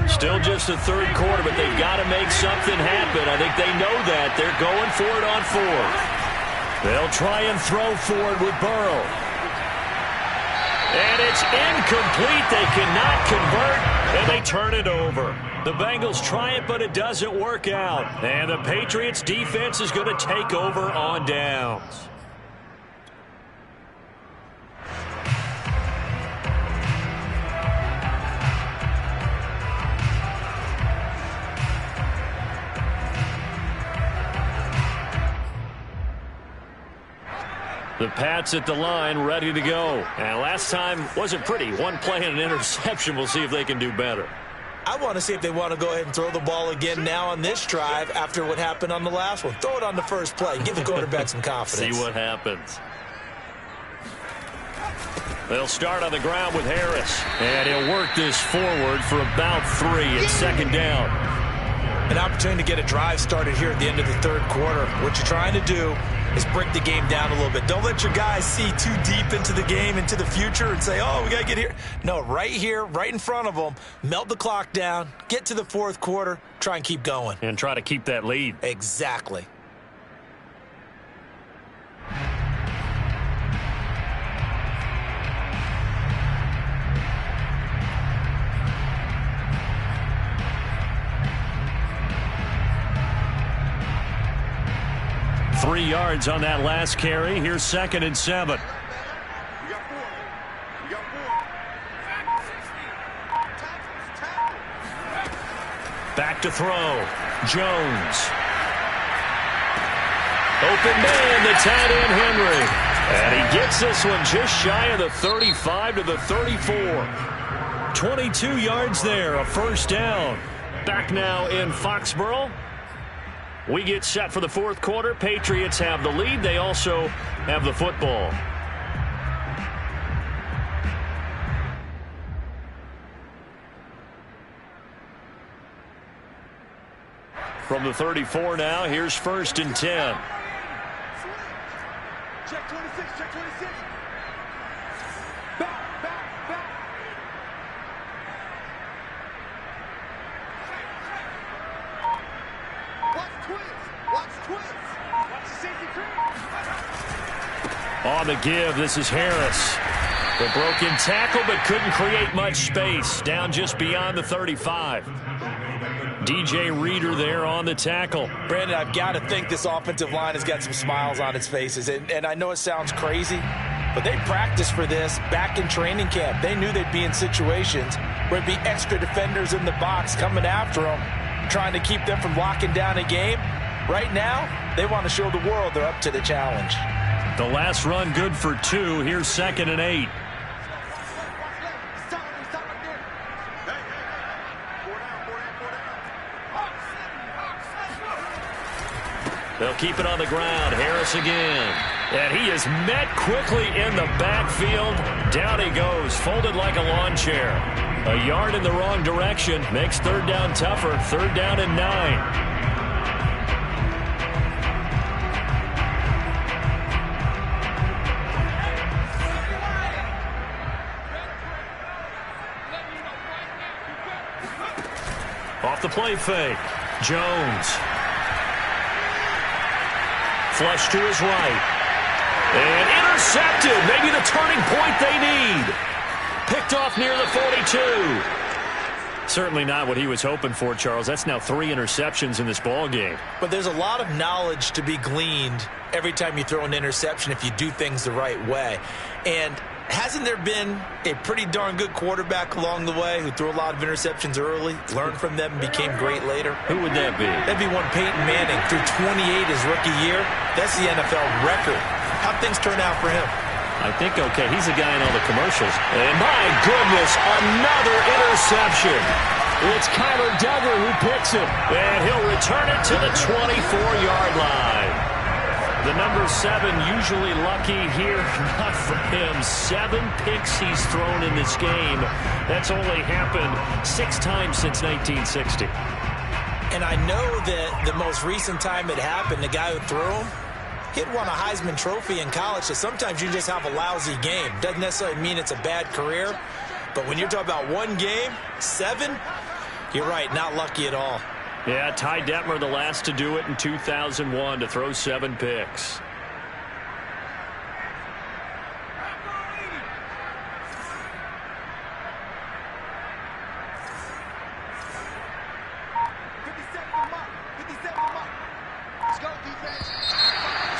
Still just the 3rd quarter, but they've got to make something happen. I think they know that. They're going for it on 4th. They'll try and throw for it with Burrow. And it's incomplete. They cannot convert, and they turn it over. The Bengals try it, but it doesn't work out. And the Patriots defense is going to take over on downs. The Pats at the line, ready to go. And last time wasn't pretty. One play and an interception. We'll see if they can do better. I want to see if they want to go ahead and throw the ball again now on this drive after what happened on the last one. Throw it on the first play. Give the quarterback some confidence. See what happens. They'll start on the ground with Harris. And he'll work this forward for about 3. It's 2nd down. An opportunity to get a drive started here at the end of the 3rd quarter. What you're trying to do is break the game down a little bit. Don't let your guys see too deep into the game, into the future, and say, oh, we got to get here. No, right here, right in front of them, melt the clock down, get to the 4th quarter, try and keep going. And try to keep that lead. Exactly. 3 yards on that last carry. Here's 2nd and 7. Back to throw. Jones. Open man, the tight end Henry. And he gets this one just shy of the 35 to the 34. 22 yards there, a first down. Back now in Foxborough. We get set for the 4th quarter. Patriots have the lead. They also have the football. From the 34 now, here's 1st and 10. Check 26, check 26. Back, back, back. Watch twins. Watch twins. Watch the safety crew. On the give, this is Harris. The broken tackle, but couldn't create much space. Down just beyond the 35. DJ Reader there on the tackle. Brandon, I've got to think this offensive line has got some smiles on its faces. And I know it sounds crazy, but they practiced for this back in training camp. They knew they'd be in situations where it'd be extra defenders in the box coming after them, trying to keep them from locking down a game. Right now, they want to show the world they're up to the challenge. The last run good for 2. Here's 2nd and 8. They'll keep it on the ground. Harris again. And he is met quickly in the backfield. Down he goes, folded like a lawn chair. A yard in the wrong direction. Makes 3rd down tougher. 3rd down and 9. Off the play fake. Jones. Flush to his right. And intercepted. Maybe the turning point they need. Picked off near the 42. Certainly not what he was hoping for, Charles. That's now 3 interceptions in this ball game. But there's a lot of knowledge to be gleaned every time you throw an interception if you do things the right way. And hasn't there been a pretty darn good quarterback along the way who threw a lot of interceptions early, learned from them, and became great later? Who would that be? That'd be one Peyton Manning. Threw 28 his rookie year. That's the NFL record. How'd things turn out for him? I think okay. He's the guy in all the commercials. And my goodness, another interception. It's Kyler Duggar who picks it. And he'll return it to the 24-yard line. The number 7 usually lucky here. Not for him. 7 picks he's thrown in this game. That's only happened 6 times since 1960. And I know that the most recent time it happened, the guy who threw him, he'd won a Heisman Trophy in college, so sometimes you just have a lousy game. Doesn't necessarily mean it's a bad career, but when you're talking about one game, 7, you're right, not lucky at all. Yeah, Ty Detmer, the last to do it in 2001, to throw 7 picks.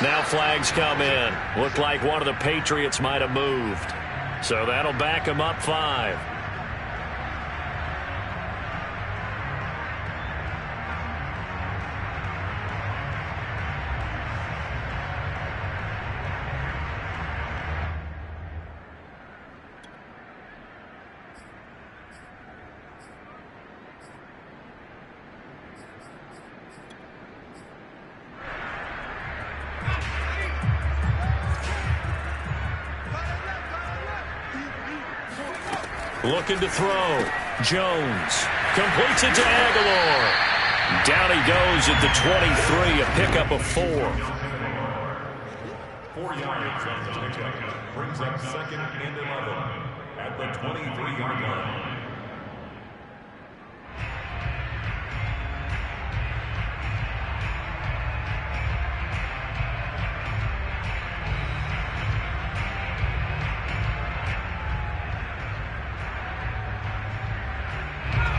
Now flags come in. Looked like one of the Patriots might have moved. So that'll back him up 5. Looking to throw. Jones completes it to Aguilar. Down he goes at the 23, a pickup of 4. 4 yards on the pickup. Brings up 2nd and 11 at the 23-yard line.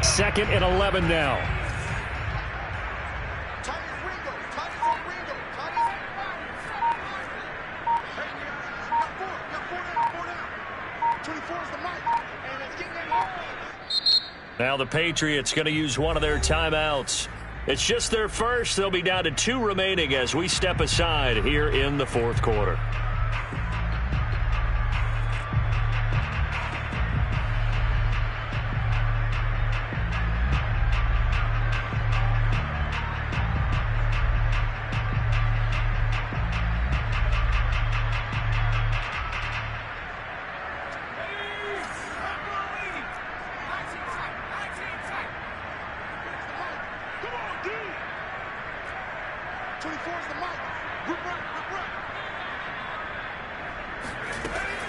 Second and 11 now. Now the Patriots going to use one of their timeouts. It's just their first. They'll be down to 2 remaining as we step aside here in the fourth quarter.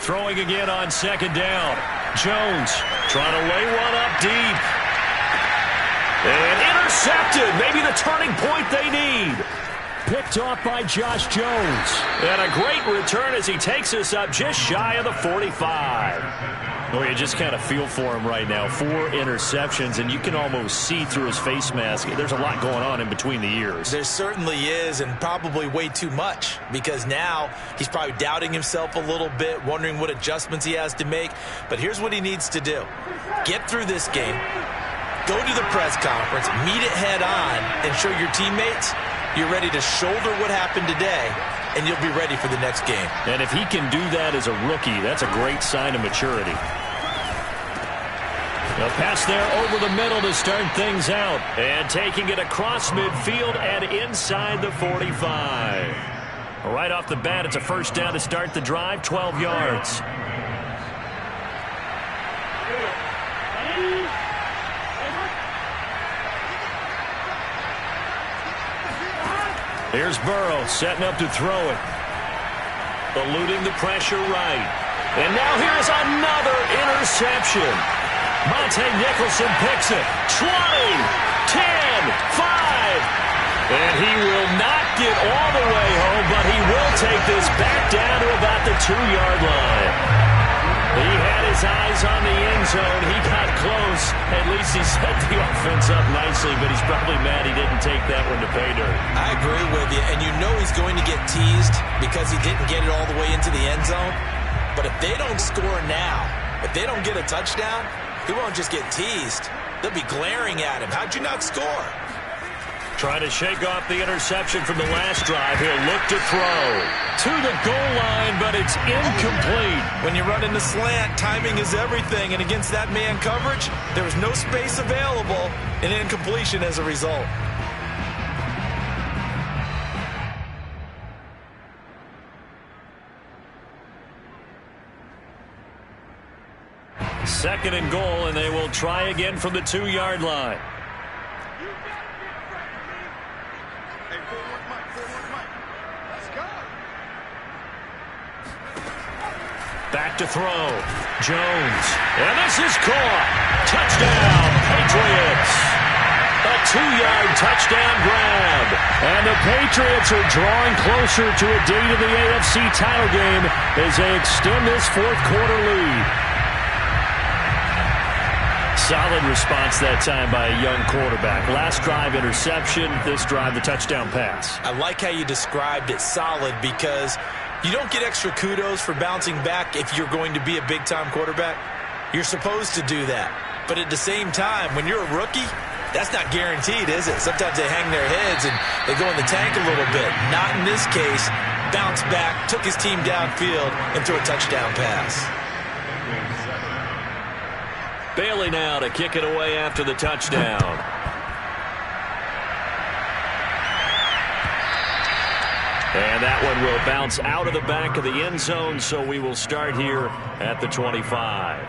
Throwing again on second down. Jones trying to lay one up deep. And intercepted. Maybe the turning point they need. Picked off by Josh Jones. And a great return as he takes us up just shy of the 45. Well, you just kind of feel for him right now. 4 interceptions, and you can almost see through his face mask. There's a lot going on in between the ears. There certainly is, and probably way too much, because now he's probably doubting himself a little bit, wondering what adjustments he has to make. But here's what he needs to do. Get through this game, go to the press conference, meet it head on, and show your teammates you're ready to shoulder what happened today, and you'll be ready for the next game. And if he can do that as a rookie, that's a great sign of maturity. A pass there over the middle to start things out. And taking it across midfield and inside the 45. Right off the bat, it's a first down to start the drive, 12 yards. Here's Burrow setting up to throw it. Eluding the pressure right. And now here's another interception. Monte Nicholson picks it. 20, 10, 5. And he will not get all the way home, but he will take this back down to about the 2-yard line. He had his eyes on the end zone. He got close. At least he set the offense up nicely, but he's probably mad he didn't take that one to pay dirt. I agree with you, and you know he's going to get teased because he didn't get it all the way into the end zone. But if they don't score now, if they don't get a touchdown, he won't just get teased. They'll be glaring at him. How'd you not score? Trying to shake off the interception from the last drive. He'll look to throw to the goal line, but it's incomplete. When you run in the slant, timing is everything. And against that man coverage, there was no space available, and incompletion as a result. Second and goal, and they will try again from the 2-yard line. Back to throw. Jones. And this is caught. Touchdown, Patriots. A 2-yard touchdown grab. And the Patriots are drawing closer to a date of the AFC title game as they extend this fourth quarter lead. Solid response that time by a young quarterback. Last drive, interception. This drive, the touchdown pass. I like how you described it, solid, because you don't get extra kudos for bouncing back if you're going to be a big-time quarterback. You're supposed to do that. But at the same time, when you're a rookie, that's not guaranteed, is it? Sometimes they hang their heads and they go in the tank a little bit. Not in this case. Bounced back, took his team downfield, and threw a touchdown pass. Bailey now to kick it away after the touchdown. And that one will bounce out of the back of the end zone, so we will start here at the 25.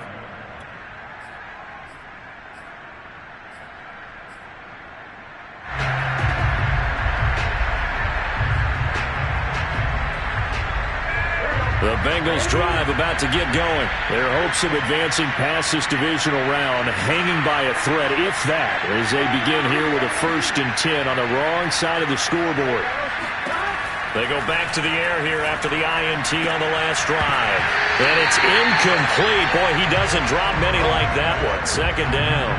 The Bengals drive about to get going. Their hopes of advancing past this divisional round hanging by a thread, if that, as they begin here with a 1st and 10 on the wrong side of the scoreboard. They go back to the air here after the INT on the last drive. And it's incomplete. Boy, he doesn't drop many like that one. Second down.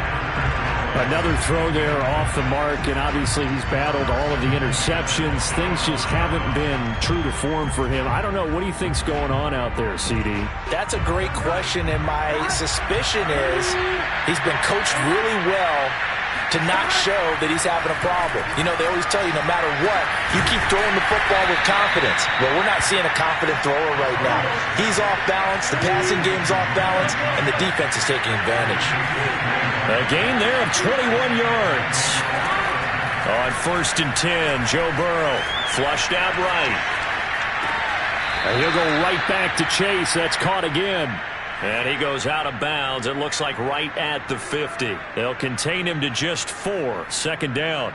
Another throw there off the mark, and obviously he's battled all of the interceptions. Things just haven't been true to form for him. I don't know. What do you think's going on out there, CD? That's a great question, and my suspicion is he's been coached really well to not show that he's having a problem. You know, they always tell you no matter what, you keep throwing the football with confidence. Well, we're not seeing a confident thrower right now. He's off balance, the passing game's off balance, and the defense is taking advantage. A gain there of 21 yards. On 1st and 10, Joe Burrow flushed out right. And he'll go right back to Chase. That's caught again. And he goes out of bounds. It looks like right at the 50. They'll contain him to just 4. 2nd down.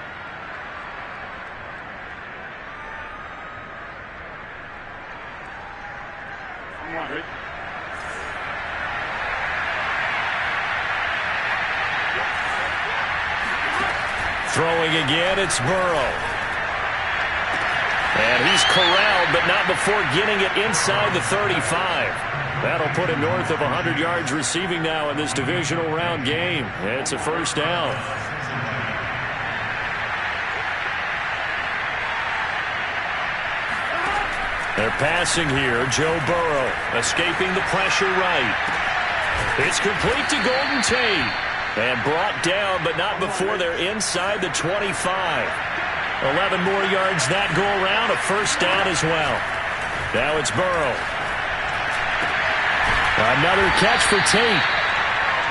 Throwing again, it's Burrow. And he's corralled, but not before getting it inside the 35. That'll put him north of 100 yards receiving now in this divisional round game. It's a 1st down. They're passing here. Joe Burrow escaping the pressure right. It's complete to Golden Tate. And brought down, but not before they're inside the 25. 11 more yards that go around. A 1st down as well. Now it's Burrow. Another catch for Tate.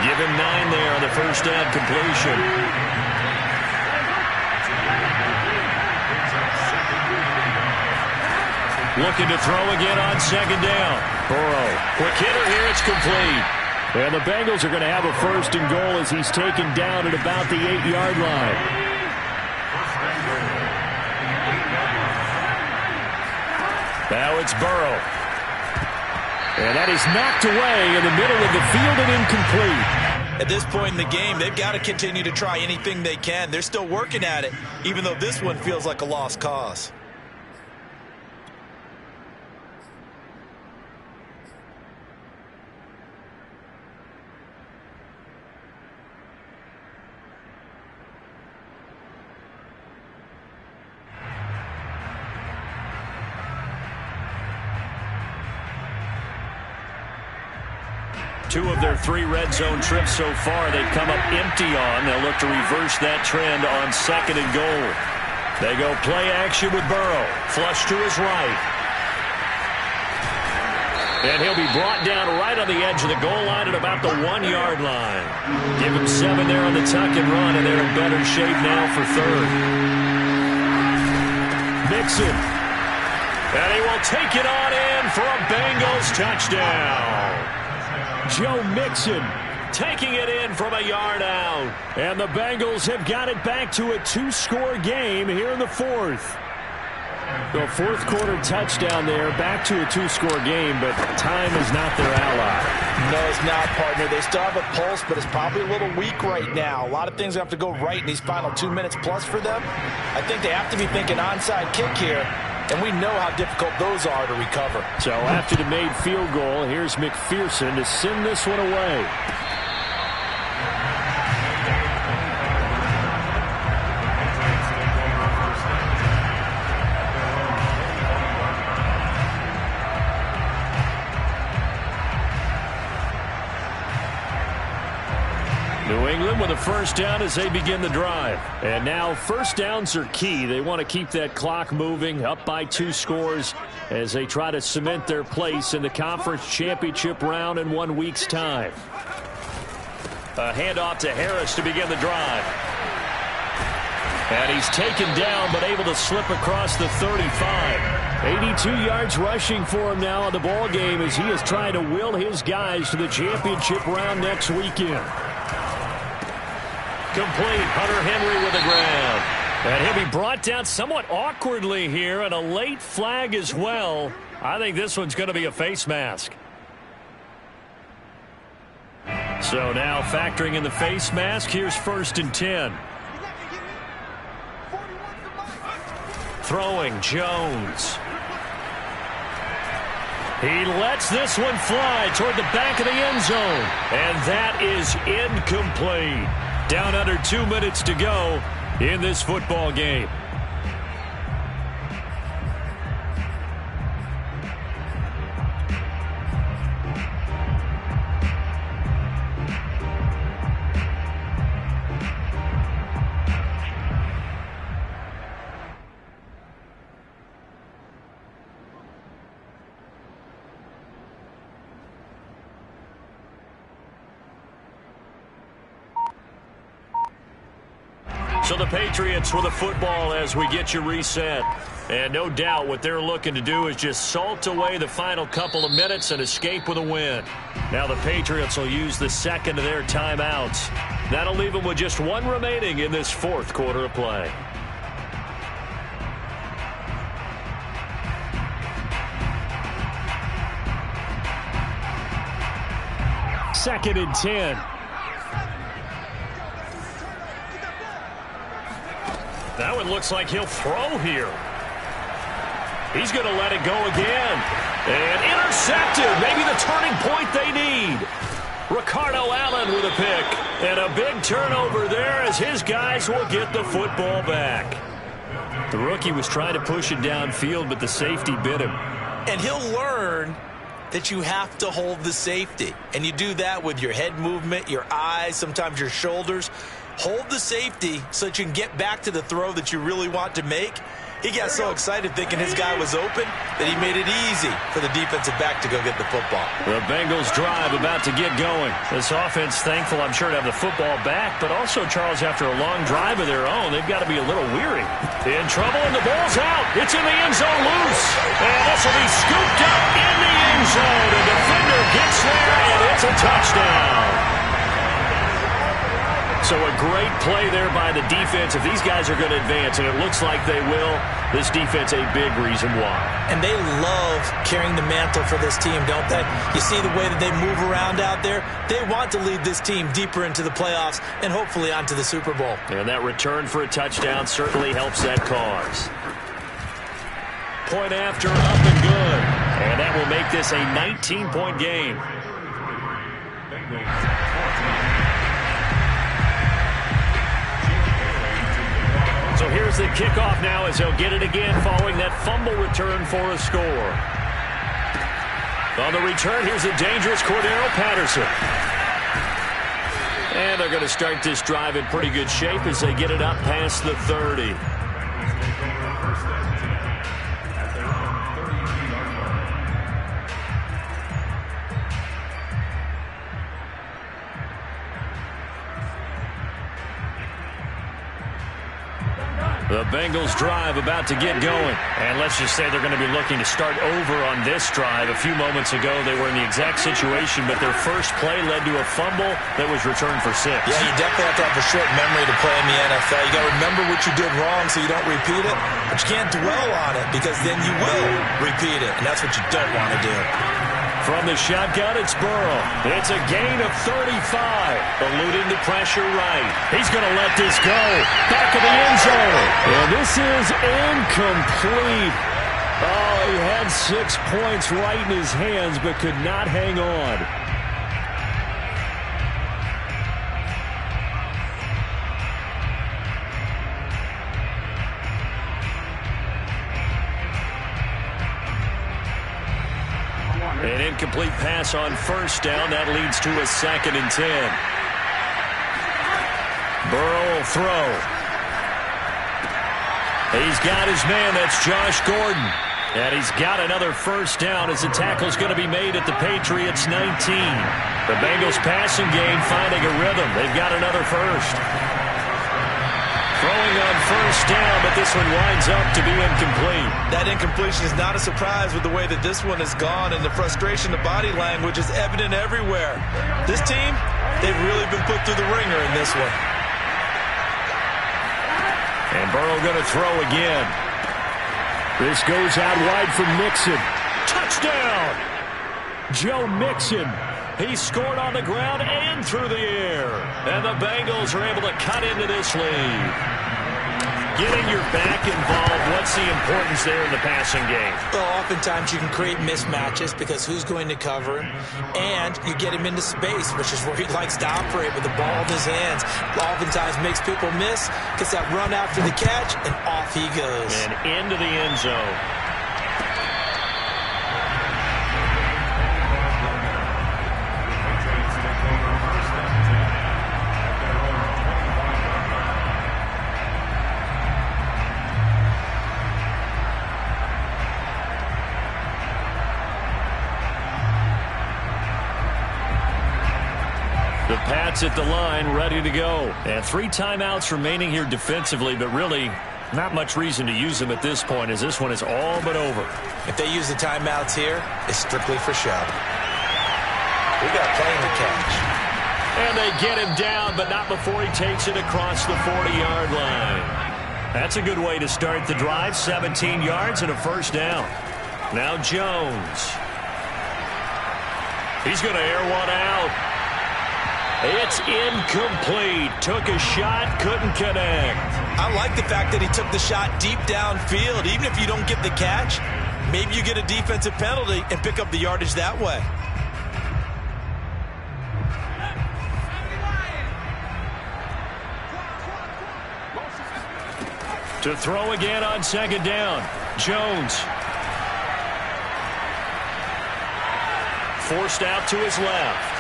Give him 9 there on the 1st down completion. Looking to throw again on 2nd down. Burrow, quick hitter here, it's complete. And the Bengals are going to have a 1st and goal as he's taken down at about the 8-yard line. Now it's Burrow. And that is knocked away in the middle of the field and incomplete. At this point in the game, they've got to continue to try anything they can. They're still working at it, even though this one feels like a lost cause. Two of their 3 red zone trips so far they've come up empty on. They'll look to reverse that trend on 2nd and goal. They go play action with Burrow. Flush to his right. And he'll be brought down right on the edge of the goal line at about the 1-yard line. Give him 7 there on the tuck and run, and they're in better shape now for 3rd. Mixon. And he will take it on in for a Bengals touchdown. Joe Mixon taking it in from a yard out. And the Bengals have got it back to a 2-score game here in the 4th. The 4th quarter touchdown there, back to a 2-score game, but time is not their ally. No, it's not, partner. They still have a pulse, but it's probably a little weak right now. A lot of things have to go right in these final 2 minutes plus for them. I think they have to be thinking onside kick here. And we know how difficult those are to recover. So after the made field goal, here's McPherson to send this one away. New England with a 1st down as they begin the drive. And now 1st downs are key. They want to keep that clock moving, up by 2 scores as they try to cement their place in the conference championship round in 1 week's time. A handoff to Harris to begin the drive. And he's taken down but able to slip across the 35. 82 yards rushing for him now in the ball game as he is trying to will his guys to the championship round next weekend. Complete. Hunter Henry with the ground. And he'll be brought down somewhat awkwardly here, and a late flag as well. I think this one's going to be a face mask. So now factoring in the face mask, here's 1st and 10. Throwing, Jones. He lets this one fly toward the back of the end zone. And that is incomplete. Down under 2 minutes to go in this football game. So the Patriots with the football as we get you reset. And no doubt what they're looking to do is just salt away the final couple of minutes and escape with a win. Now the Patriots will use the second of their timeouts. That'll leave them with just one remaining in this fourth quarter of play. Second and 10. That one looks like he'll throw here. He's going to let it go again. And intercepted. Maybe the turning point they need. Ricardo Allen with a pick. And a big turnover there as his guys will get the football back. The rookie was trying to push it downfield, but the safety bit him. And he'll learn that you have to hold the safety. And you do that with your head movement, your eyes, sometimes your shoulders. Hold the safety so that you can get back to the throw that you really want to make. He got so excited thinking his guy was open that he made it easy for the defensive back to go get the football. The Bengals drive about to get going. This offense thankful, I'm sure, to have the football back, but also, Charles, after a long drive of their own, they've got to be a little weary. In trouble, and the ball's out. It's in the end zone loose. And this will be scooped up in the end zone. The defender gets there, and it's a touchdown. So a great play there by the defense. If these guys are going to advance, and it looks like they will, this defense a big reason why. And they love carrying the mantle for this team, don't they? You see the way that they move around out there? They want to lead this team deeper into the playoffs and hopefully onto the Super Bowl. And that return for a touchdown certainly helps that cause. Point after, up and good. And that will make this a 19-point game. So here's the kickoff now as they'll get it again following that fumble return for a score. On the return, here's a dangerous Cordero Patterson. And they're going to start this drive in pretty good shape as they get it up past the 30. The Bengals drive about to get going. And let's just say they're going to be looking to start over on this drive. A few moments ago, they were in the exact situation, but their first play led to a fumble that was returned for 6. Yeah, you definitely have to have a short memory to play in the NFL. You got to remember what you did wrong so you don't repeat it, but you can't dwell on it because then you will repeat it, and that's what you don't want to do. From the shotgun, it's Burrow. It's a gain of 35. Eluding the pressure right. He's going to let this go. Back of the end zone. And this is incomplete. Oh, he had 6 points right in his hands, but could not hang on. An incomplete pass on first down. That leads to a 2nd and 10. Burrow will throw. He's got his man. That's Josh Gordon. And he's got another first down as the tackle's going to be made at the Patriots 19. The Bengals passing game finding a rhythm. They've got another first. Throwing on first down, but this one winds up to be incomplete. That incompletion is not a surprise with the way that this one has gone, and the frustration, the body language is evident everywhere. This team, they've really been put through the ringer in this one. And Burrow going to throw again. This goes out wide for Mixon. Touchdown! Joe Mixon. He scored on the ground and through the air. And the Bengals are able to cut into this lead. Getting your back involved, what's the importance there in the passing game? Well, oftentimes you can create mismatches because who's going to cover him, and you get him into space, which is where he likes to operate with the ball in his hands. Oftentimes makes people miss, gets that run after the catch, and off he goes. And into the end zone. The Pats at the line, ready to go. And 3 timeouts remaining here defensively, but really not much reason to use them at this point, as this one is all but over. If they use the timeouts here, it's strictly for show. We got playing to catch. And they get him down, but not before he takes it across the 40-yard line. That's a good way to start the drive. 17 yards and a first down. Now Jones. He's going to air one out. It's incomplete. Took a shot, couldn't connect. I like the fact that he took the shot deep downfield. Even if you don't get the catch, maybe you get a defensive penalty and pick up the yardage that way. To throw again on second down. Jones. Forced out to his left.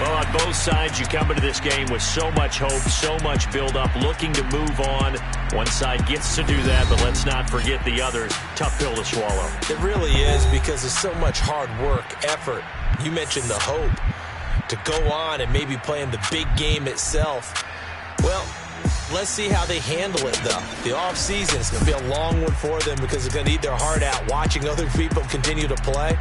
Well, on both sides, you come into this game with so much hope, so much build-up, looking to move on. One side gets to do that, but let's not forget the others. Tough pill to swallow. It really is, because there's so much hard work, effort. You mentioned the hope to go on and maybe play in the big game itself. Well, let's see how they handle it, though. The offseason is going to be a long one for them because they're going to eat their heart out watching other people continue to play.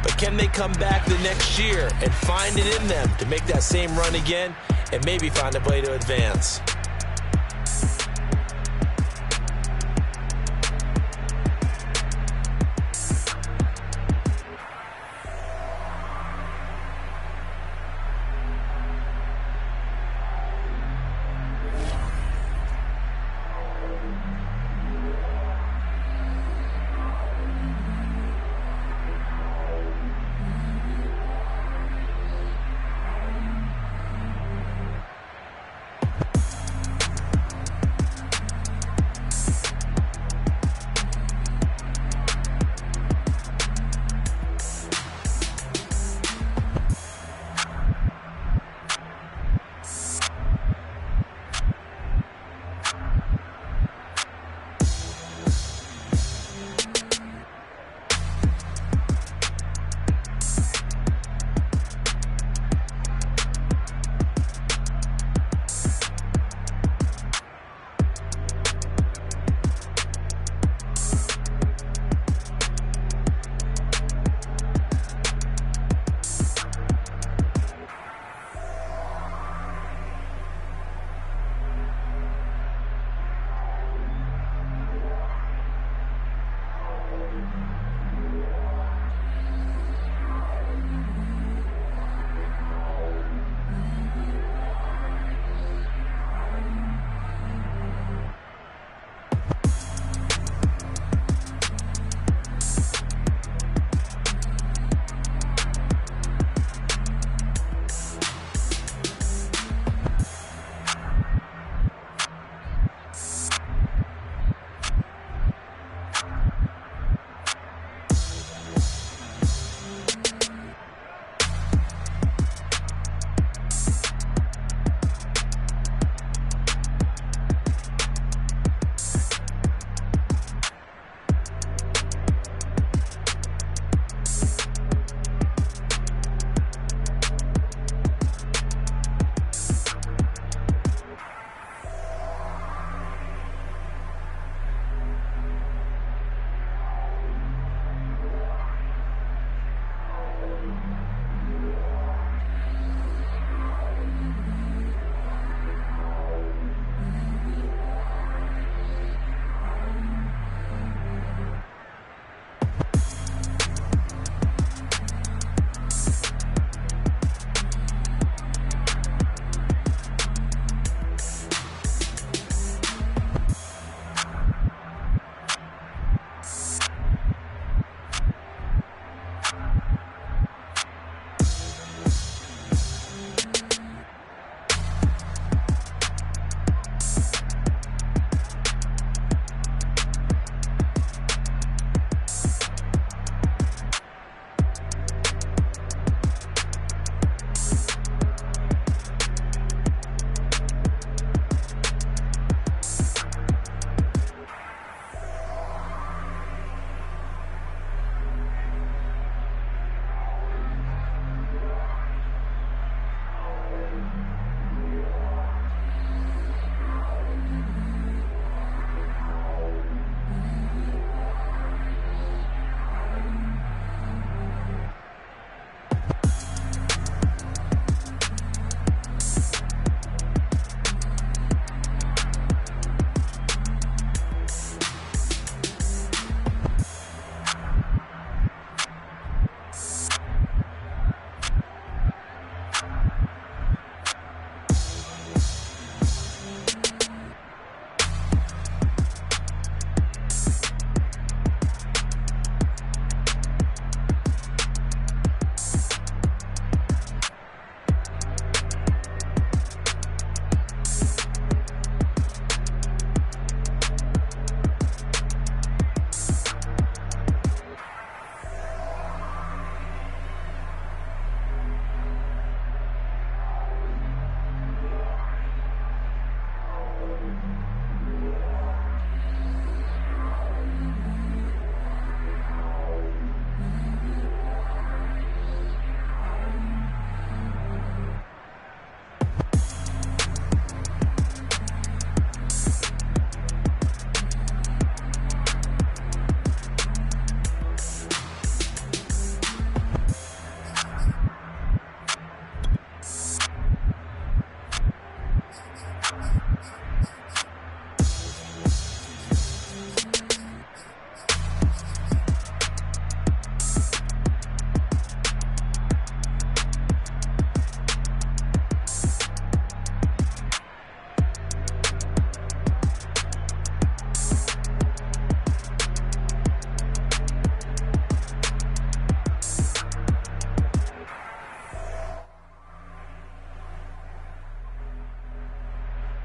But can they come back the next year and find it in them to make that same run again and maybe find a way to advance?